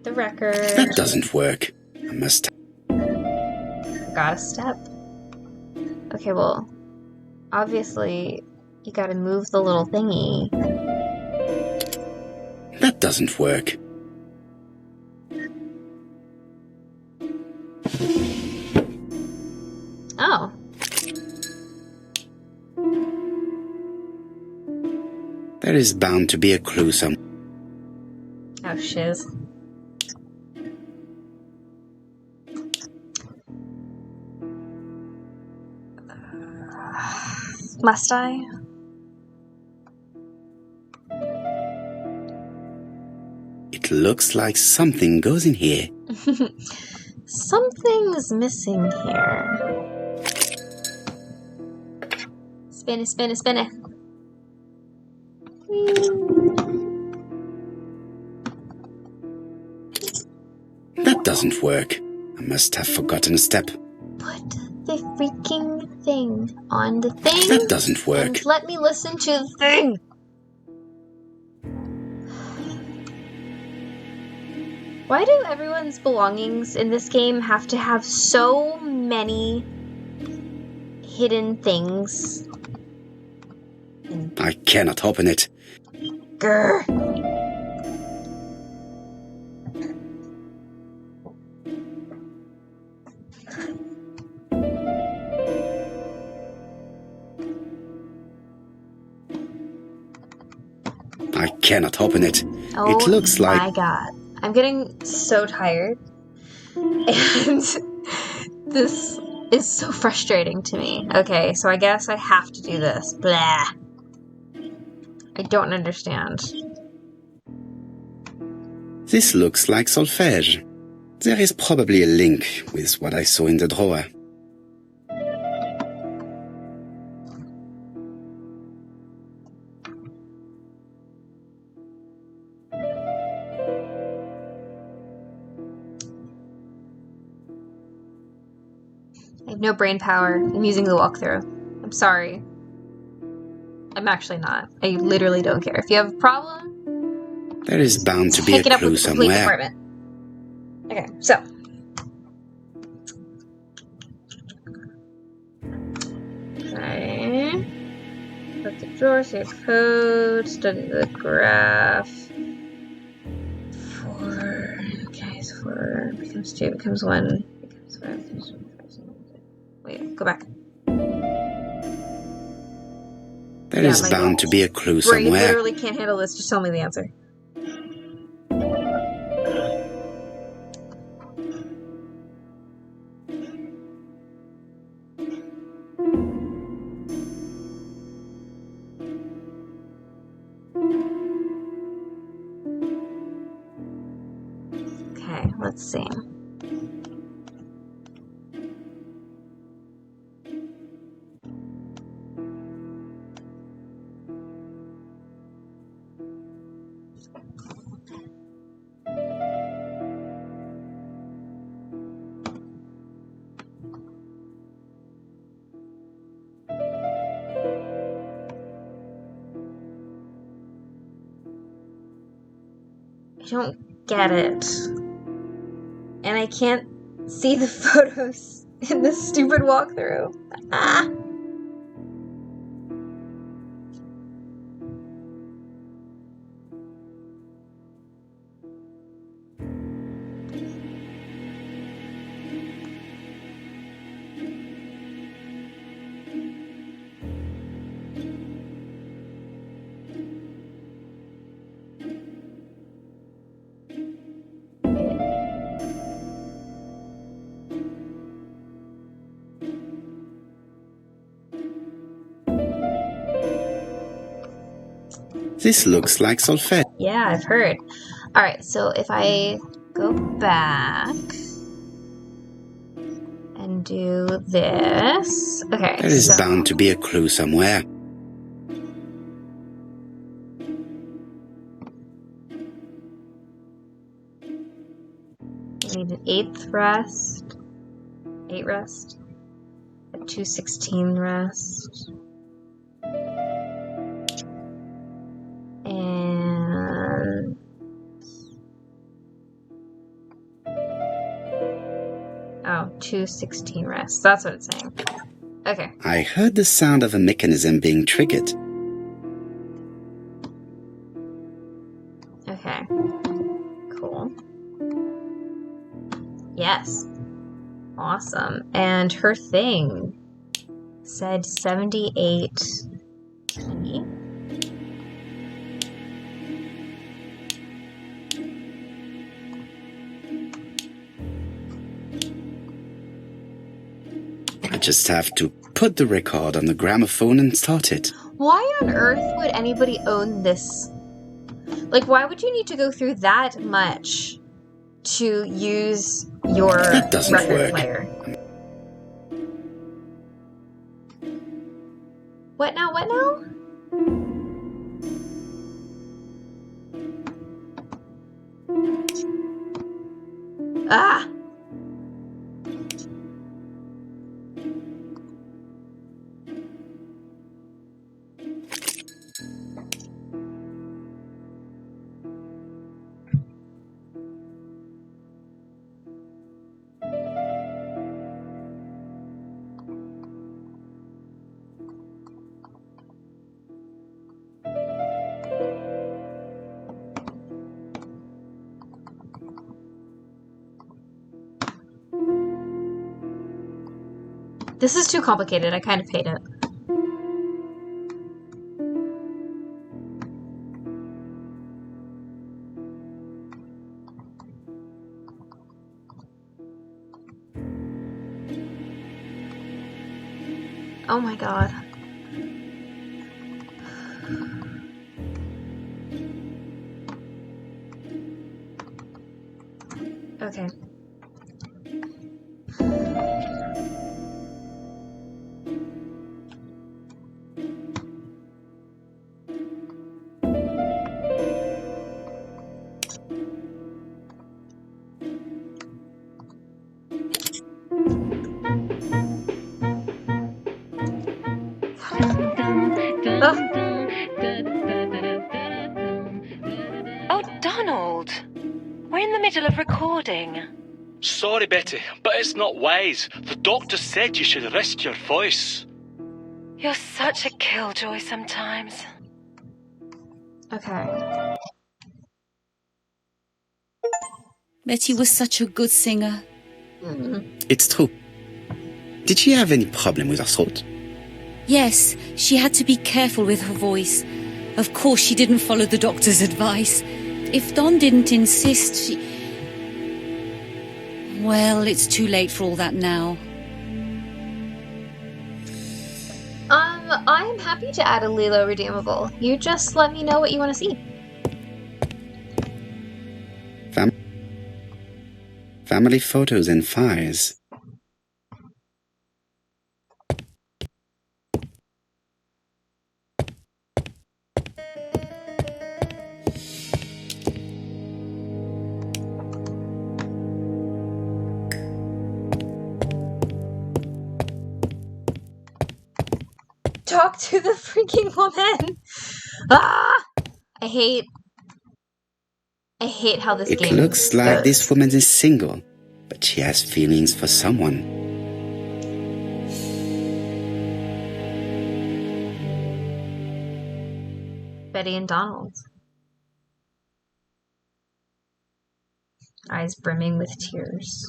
The record. That doesn't work. I must. Forgot a step. Okay, well, obviously, you gotta move the little thingy. That doesn't work. Oh. There is bound to be a clue somewhere. Oh, shiz. Must I? It looks like something goes in here. Something's missing here. Spin it, spin it, spin it. That doesn't work. I must have forgotten a step. Put the freaking thing on the thing. That doesn't work. And let me listen to the thing. Why do everyone's belongings in this game have to have so many hidden things? I cannot open it. Grr. I cannot open it. Oh, it looks like... my god. I'm getting so tired. And this is so frustrating to me. Okay, so I guess I have to do this. Blah. I don't understand. This looks like solfège. There is probably a link with what I saw in the drawer. I have no brain power. I'm using the walkthrough. I'm sorry. I'm actually not. I literally don't care. If you have a problem, There is bound to be a take it up clue with the police somewhere. department. Okay, so. Okay. Put the drawer, save code, study the graph. 4. Okay, so 4 becomes 2, becomes 1, becomes 5, becomes 5. Wait, go back. There is bound to be a clue Brain somewhere. literally can't handle this. Just tell me the answer. Okay, let's see. I don't get it. And I can't see the photos in this stupid walkthrough. Ah! This looks like solfège. Yeah, I've heard. Alright, so if I go back and do this. Okay, There is so bound to be a clue somewhere. I need an 8th rest. 8 rest. A 216 rest. And oh, 216 rests. That's what it's saying. Okay. I heard the sound of a mechanism being triggered. Okay. Cool. Yes. Awesome. And her thing said 78 key. I just have to put the record on the gramophone and start it. Why on earth would anybody own this? Like, why would you need to go through that much to use your That doesn't record work. player? What now? What now? Ah! This is too complicated. I kind of hate it. Oh my god. Okay. Oh, Donald! We're in the middle of recording. Sorry, Betty, but it's not wise. The doctor said you should rest your voice. You're such a killjoy sometimes. Okay. Betty was such a good singer. It's true. Did she have any problem with her throat? Yes, she had to be careful with her voice. Of course, she didn't follow the doctor's advice. If Don didn't insist, she... Well, it's too late for all that now. I'm happy to add a Lilo redeemable. You just let me know what you want to see. Family photos and files. Talk to the freaking woman! Ah! I hate how this It game looks like goes. this woman is single, but she has feelings for someone. Betty and Donald. Eyes brimming with tears.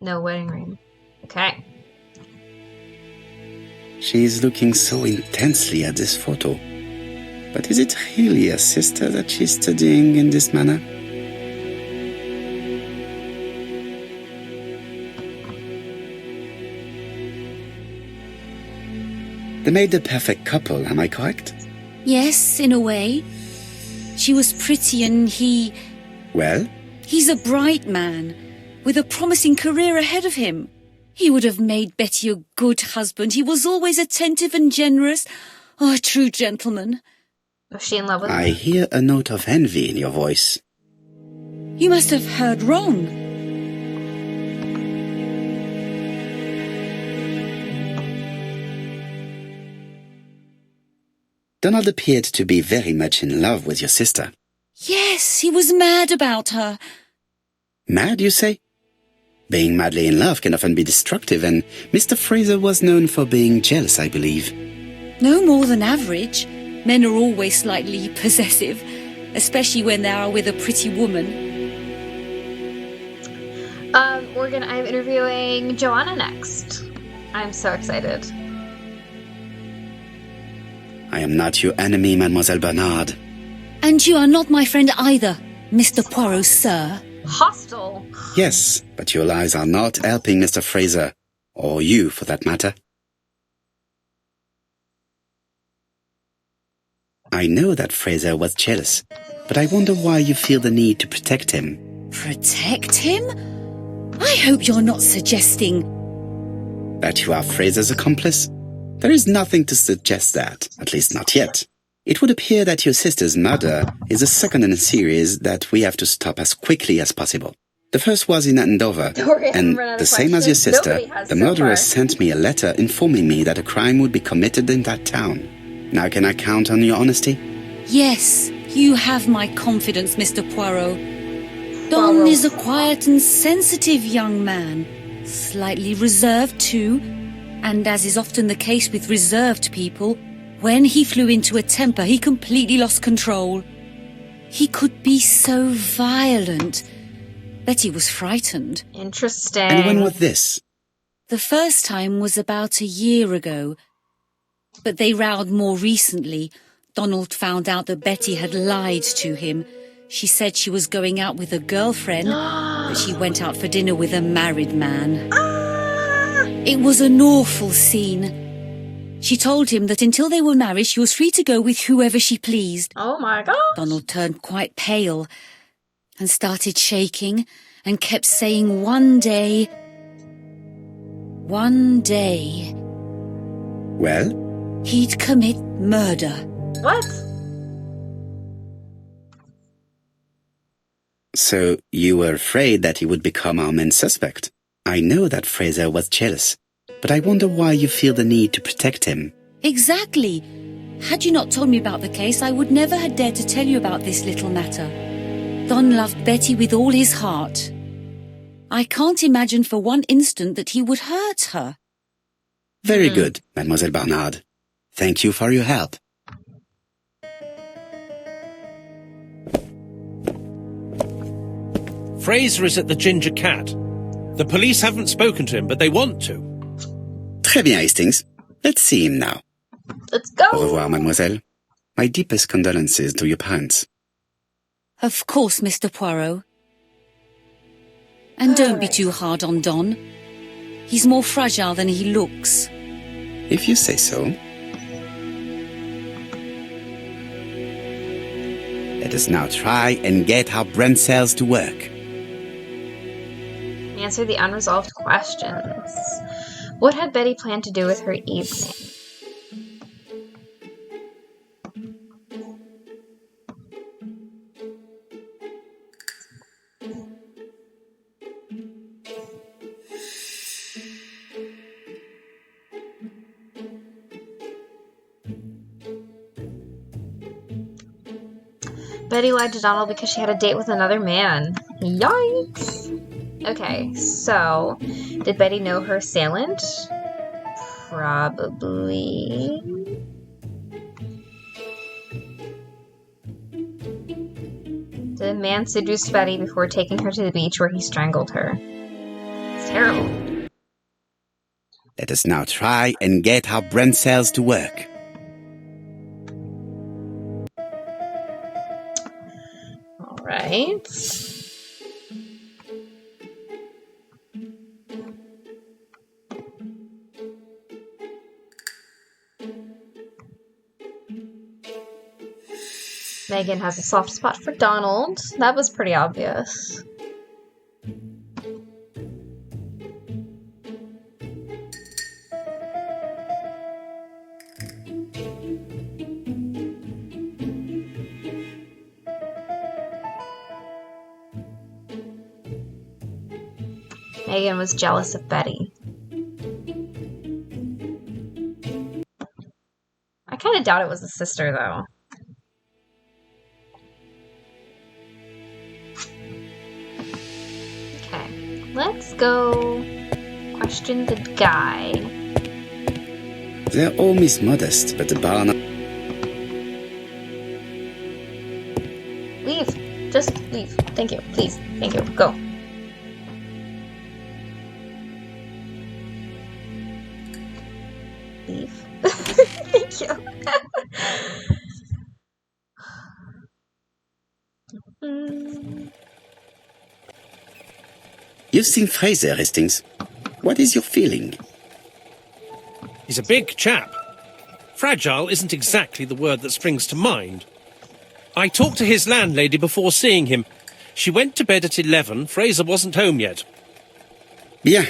No wedding ring. Okay. She is looking so intensely at this photo. But is it really a sister that she's studying in this manner? They made the perfect couple, am I correct? Yes, in a way. She was pretty and he... Well? He's a bright man, with a promising career ahead of him. He would have made Betty a good husband. He was always attentive and generous. Oh, a true gentleman. Was she in love with I him? hear a note of envy in your voice. You must have heard wrong. Donald appeared to be very much in love with your sister. Yes, he was mad about her. Mad, you say? Being madly in love can often be destructive, and Mr. Fraser was known for being jealous, I believe. No more than average. Men are always slightly possessive, especially when they are with a pretty woman. I'm interviewing Joanna next. I'm so excited. I am not your enemy, Mademoiselle Bernard. And you are not my friend either, Mr. Poirot, sir. Hostile. Yes, but your lies are not helping Mr. Fraser, or you for that matter. I know that Fraser was jealous, but I wonder why you feel the need to protect him. Protect him? I hope you're not suggesting... That you are Fraser's accomplice? There is nothing to suggest that, at least not yet. It would appear that your sister's murder is the second in a series that we have to stop as quickly as possible. The first was in Andover, and the same as your sister, the murderer sent me a letter informing me that a crime would be committed in that town. Now can I count on your honesty? Yes, you have my confidence, Mr. Poirot. Don is a quiet and sensitive young man, slightly reserved too, and as is often the case with reserved people, when he flew into a temper, he completely lost control. He could be so violent. Betty was frightened. Interesting. And when was this? The first time was about a year ago, but they rowed more recently. Donald found out that Betty had lied to him. She said she was going out with a girlfriend, but she went out for dinner with a married man. It was an awful scene. She told him that until they were married, she was free to go with whoever she pleased. Oh my god. Donald turned quite pale and started shaking and kept saying one day. Well? He'd commit murder. What? So you were afraid that he would become our main suspect. I know that Fraser was jealous, but I wonder why you feel the need to protect him. Exactly. Had you not told me about the case, I would never have dared to tell you about this little matter. Don loved Betty with all his heart. I can't imagine for one instant that he would hurt her. Very good, Mademoiselle Barnard. Thank you for your help. Fraser is at the Ginger Cat. The police haven't spoken to him, but they want to. Très bien, Hastings. Let's see him now. Let's go. Au revoir, mademoiselle. My deepest condolences to your parents. Of course, Mr. Poirot. And don't be too hard on Don. He's more fragile than he looks. If you say so. Let us now try and get our brain cells to work. Answer the unresolved questions. What had Betty planned to do with her evening? Betty lied to Donald because she had a date with another man. Yikes! Okay, so, did Betty know her assailant? Probably. Did the man seduce Betty before taking her to the beach where he strangled her? It's terrible. Let us now try and get our brain cells to work. Alright. Megan has a soft spot for Donald. That was pretty obvious. Megan was jealous of Betty. I kind of doubt it was the sister, though. Okay, let's go question the guy. They're all Miss Modest, but the Barnard... Leave. Just leave. Thank you. Please. Thank you. Go. Leave. Thank you. You've seen Fraser, Hastings. What is your feeling? He's a big chap. Fragile isn't exactly the word that springs to mind. I talked to his landlady before seeing him. She went to bed at 11. Fraser wasn't home yet. Bien.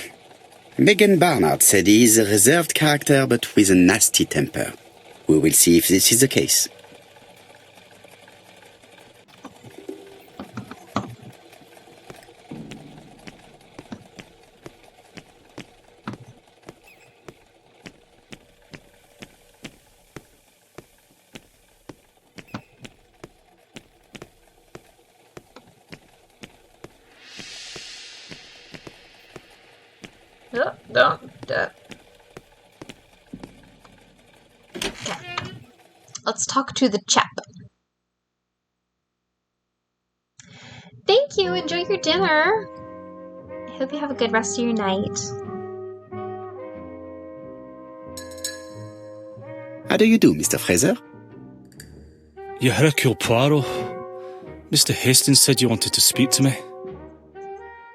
Megan Barnard said he is a reserved character but with a nasty temper. We will see if this is the case. Okay. Let's talk to the chap. Thank you. Enjoy your dinner. I hope you have a good rest of your night. How do you do, Mr. Fraser? Your Hercule Poirot. Mr. Hastings said you wanted to speak to me.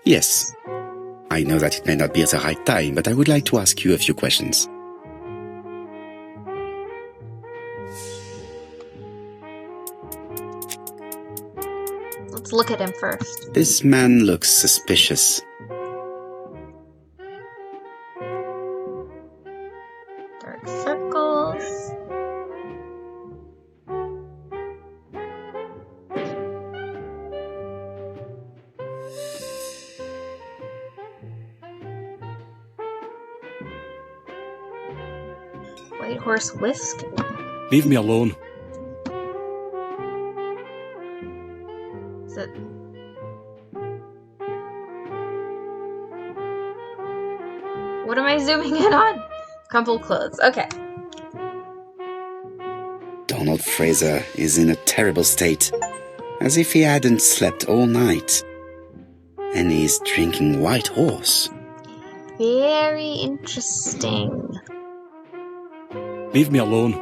Yes. I know that it may not be the right time, but I would like to ask you a few questions. Let's look at him first. This man looks suspicious. Dark circles. White horse whisk. Leave me alone. Is it? What am I zooming in on? Crumpled clothes. Okay. Donald Fraser is in a terrible state, as if he hadn't slept all night. And he's drinking white horse. Very interesting. Leave me alone.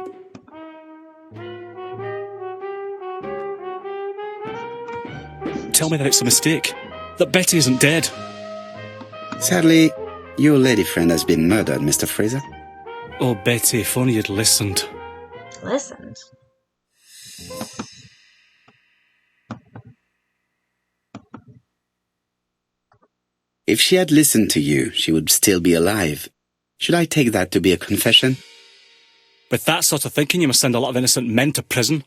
Tell me that it's a mistake. That Betty isn't dead. Sadly, your lady friend has been murdered, Mr. Fraser. Oh, Betty, if only you'd listened. Listened. If she had listened to you, she would still be alive. Should I take that to be a confession? With that sort of thinking, you must send a lot of innocent men to prison.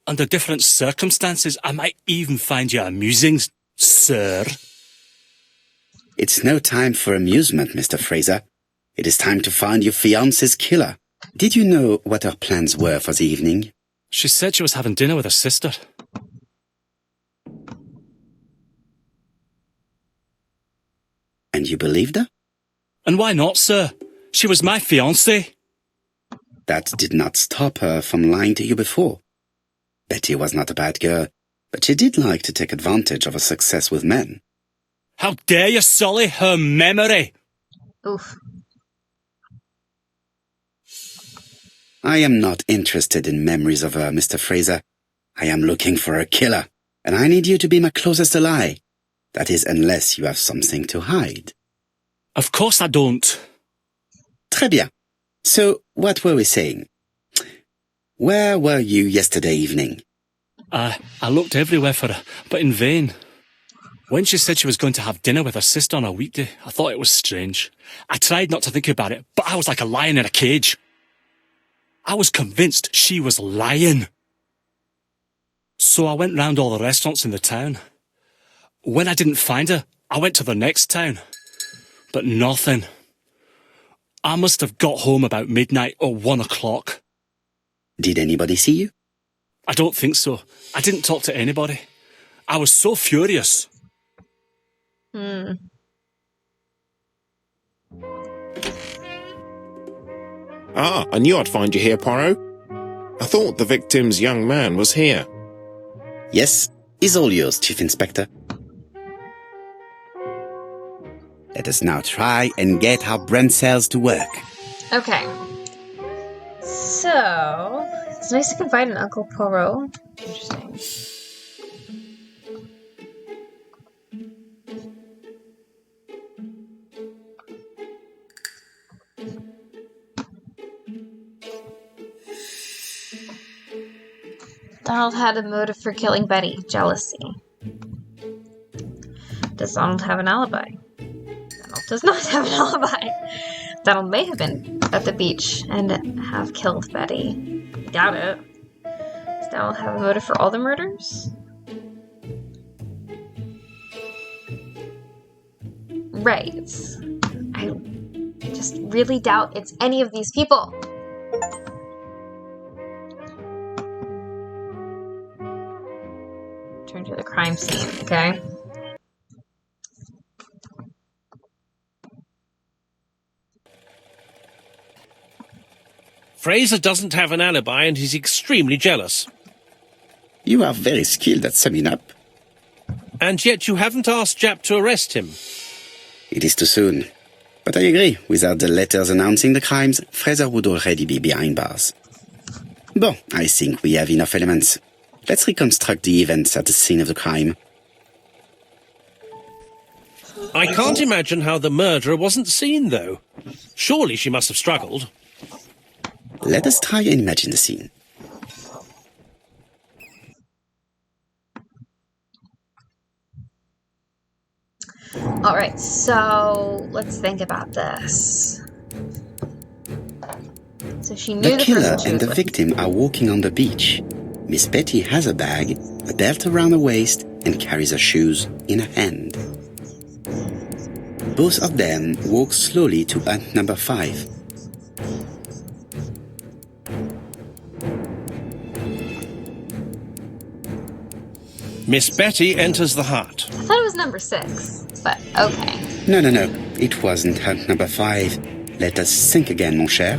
Under different circumstances, I might even find you amusing, sir. It's no time for amusement, Mr. Fraser. It is time to find your fiance's killer. Did you know what her plans were for the evening? She said she was having dinner with her sister. And you believed her? And why not, sir? She was my fiancée. That did not stop her from lying to you before. Betty was not a bad girl, but she did like to take advantage of her success with men. How dare you sully her memory? Oof. I am not interested in memories of her, Mr. Fraser. I am looking for a killer, and I need you to be my closest ally. That is, unless you have something to hide. Of course I don't. Très bien. So, what were we saying? Where were you yesterday evening? I looked everywhere for her, but in vain. When she said she was going to have dinner with her sister on a weekday, I thought it was strange. I tried not to think about it, but I was like a lion in a cage. I was convinced she was lying. So I went round all the restaurants in the town. When I didn't find her, I went to the next town. But nothing. I must have got home about midnight or 1 o'clock. Did anybody see you? I don't think so. I didn't talk to anybody. I was so furious. Ah, I knew I'd find you here, Poirot. I thought the victim's young man was here. Yes, he's all yours, Chief Inspector. Let us now try and get our brain cells to work. Okay. So, it's nice to confide in Uncle Poirot. Interesting. Donald had a motive for killing Betty. Jealousy. Does Donald have an alibi? Donald does not have an alibi. Donald may have been at the beach and have killed Betty. Doubt it. Does Donald have a motive for all the murders? Right. I just really doubt it's any of these people. Turn to the crime scene, okay? Fraser doesn't have an alibi and he's extremely jealous. You are very skilled at summing up. And yet you haven't asked Japp to arrest him. It is too soon. But I agree, without the letters announcing the crimes, Fraser would already be behind bars. Bon, I think we have enough elements. Let's reconstruct the events at the scene of the crime. I can't imagine how the murderer wasn't seen, though. Surely she must have struggled. Let us try and imagine the scene. Alright, so let's think about this. So she knew The killer person she and was the with. victim are walking on the beach. Miss Betty has a bag, a belt around her waist, and carries her shoes in her hand. Both of them walk slowly to hut number 5. Miss Betty enters the hut. I thought it was number 6, but okay. No, it wasn't hut number 5. Let us think again, mon cher.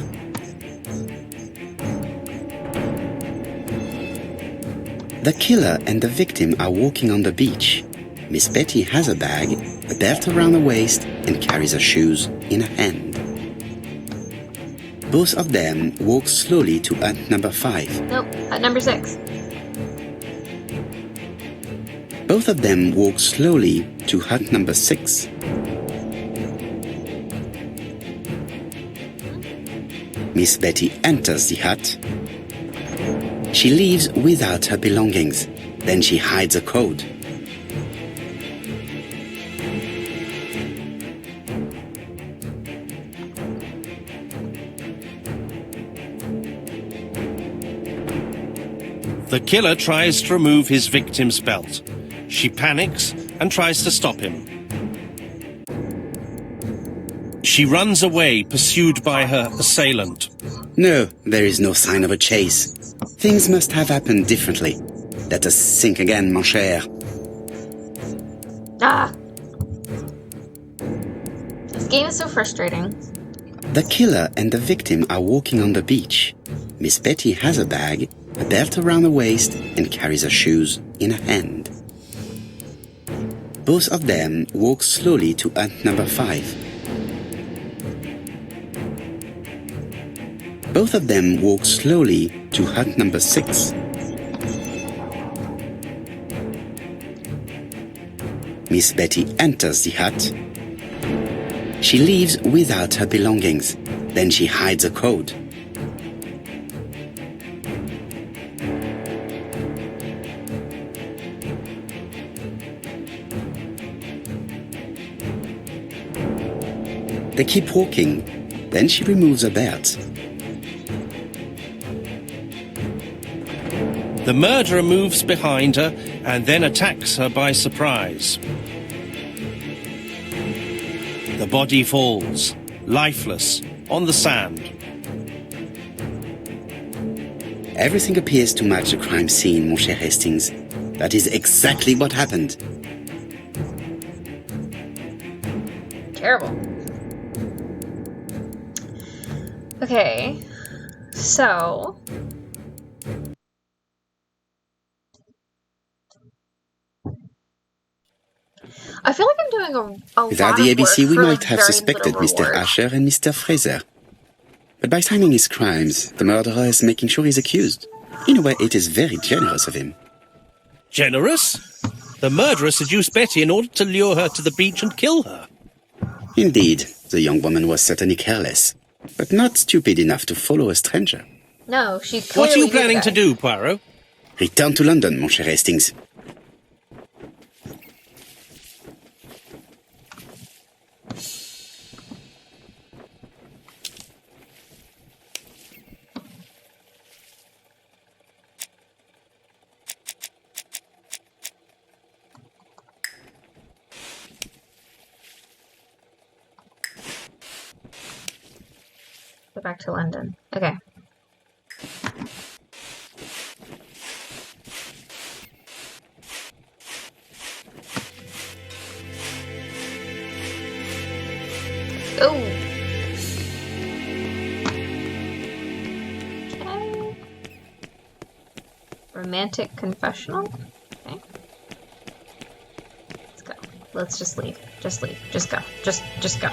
The killer and the victim are walking on the beach. Miss Betty has a bag, a belt around her waist, and carries her shoes in her hand. Both of them walk slowly to hut number 5. Nope, at number 6. Both of them walk slowly to hut number 6. Miss Betty enters the hut. She leaves without her belongings. Then she hides her coat. The killer tries to remove his victim's belt. She panics and tries to stop him. She runs away, pursued by her assailant. No, there is no sign of a chase. Things must have happened differently. Let us think again, mon cher. Ah! This game is so frustrating. The killer and the victim are walking on the beach. Miss Betty has a bag, a belt around her waist, and carries her shoes in her hand. Both of them walk slowly to hut number 5. Both of them walk slowly to hut number 6. Miss Betty enters the hut. She leaves without her belongings. Then she hides her coat. They keep walking. Then she removes her belt. The murderer moves behind her and then attacks her by surprise. The body falls, lifeless, on the sand. Everything appears to match the crime scene, mon cher Hastings. That is exactly what happened. Terrible. Okay, so... I feel like I'm doing a Without lot the of work ABC, we for might have very suspected little Mr. reward. Asher and Mr. Fraser. But by timing his crimes, the murderer is making sure he's accused. In a way, it is very generous of him. Generous? The murderer seduced Betty in order to lure her to the beach and kill her. Indeed, the young woman was certainly careless, but not stupid enough to follow a stranger. No, she clearly What are you knew the planning to guy. do, Poirot? Return to London, mon cher Hastings. Go back to London. Okay. Oh. Okay. Romantic confessional. Okay. Let's go. Let's just leave. Just leave. Just go. Just go.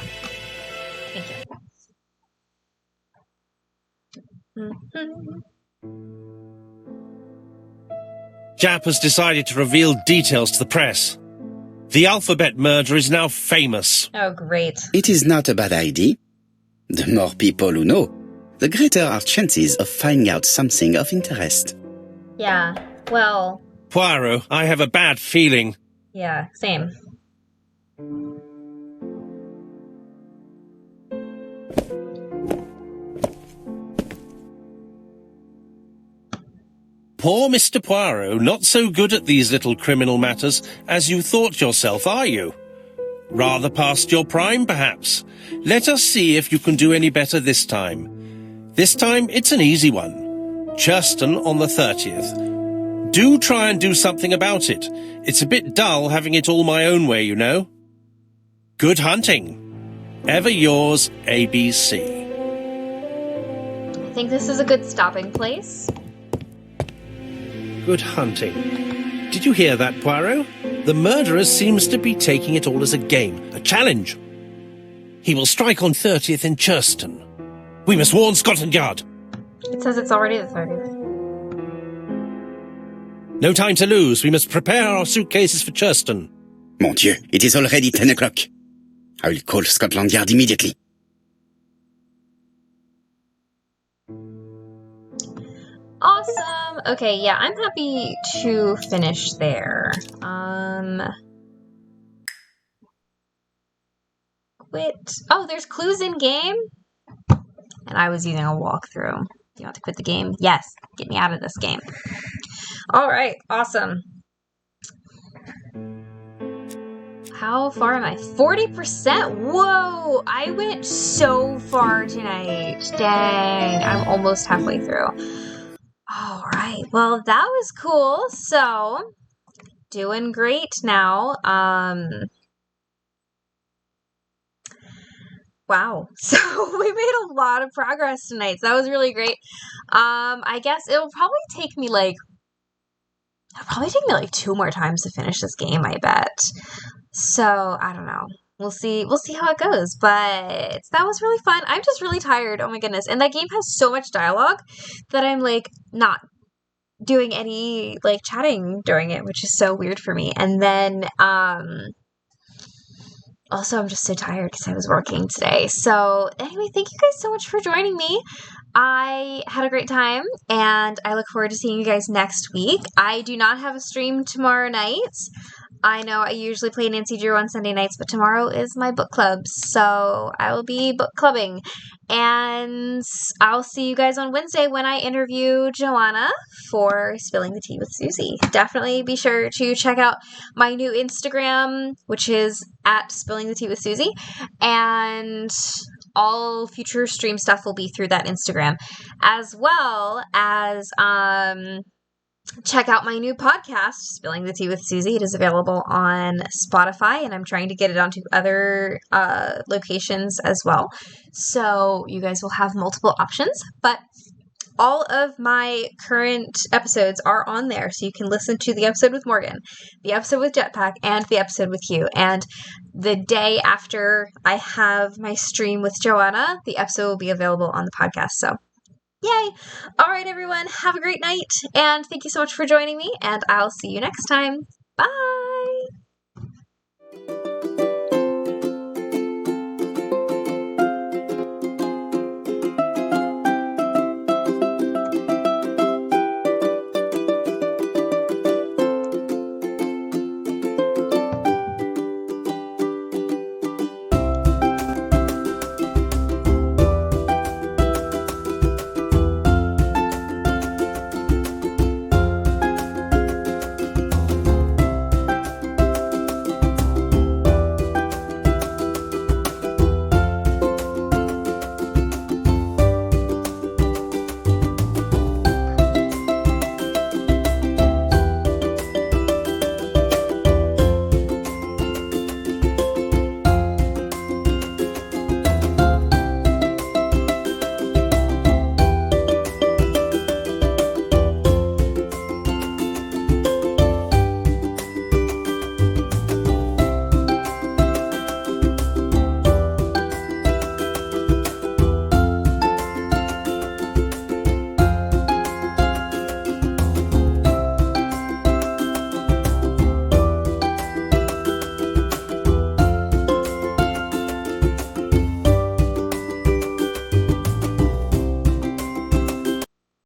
Thank you. Jap has decided to reveal details to the press. The alphabet murder is now famous. Oh, great. It is not a bad idea. The more people who know, the greater our chances of finding out something of interest. Yeah, well, Poirot, I have a bad feeling. yeah, same. Poor Mr. Poirot, not so good at these little criminal matters as you thought yourself, are you? Rather past your prime, perhaps. Let us see if you can do any better this time. This time, it's an easy one. Churston on the 30th. Do try and do something about it. It's a bit dull having it all my own way, you know. Good hunting. Ever yours, ABC. I think this is a good stopping place. Good hunting. Did you hear that, Poirot? The murderer seems to be taking it all as a game, a challenge. He will strike on 30th in Churston. We must warn Scotland Yard. It says it's already the 30th. No time to lose. We must prepare our suitcases for Churston. Mon Dieu, it is already 10 o'clock. I will call Scotland Yard immediately. Awesome. Okay, yeah, I'm happy to finish there. Quit. Oh, there's clues in game? And I was using a walkthrough. Do you want to quit the game? Yes. Get me out of this game. All right. Awesome. How far am I? 40%? Whoa! I went so far tonight. Dang. I'm almost halfway through. All right. Well, that was cool. So, doing great now. Wow. So we made a lot of progress tonight. So that was really great. I guess it'll probably take me like 2 more times to finish this game, I bet. So, I don't know. We'll see how it goes. But that was really fun. I'm just really tired. Oh my goodness. And that game has so much dialogue that I'm like not doing any like chatting during it, which is so weird for me. And then also I'm just so tired because I was working today. So anyway, thank you guys so much for joining me. I had a great time and I look forward to seeing you guys next week. I do not have a stream tomorrow night. I know I usually play Nancy Drew on Sunday nights, but tomorrow is my book club, so I will be book clubbing. And I'll see you guys on Wednesday when I interview Joanna for Spilling the Tea with Susie. Definitely be sure to check out my new Instagram, which is at Spilling the Tea with Susie. And all future stream stuff will be through that Instagram, as well as check out my new podcast, Spilling the Tea with Susie. It is available on Spotify, and I'm trying to get it onto other locations as well. So you guys will have multiple options, but all of my current episodes are on there, so you can listen to the episode with Morgan, the episode with Jetpack, and the episode with Hugh. And the day after I have my stream with Joanna, the episode will be available on the podcast. So yay! All right, everyone, have a great night, and thank you so much for joining me, and I'll see you next time. Bye!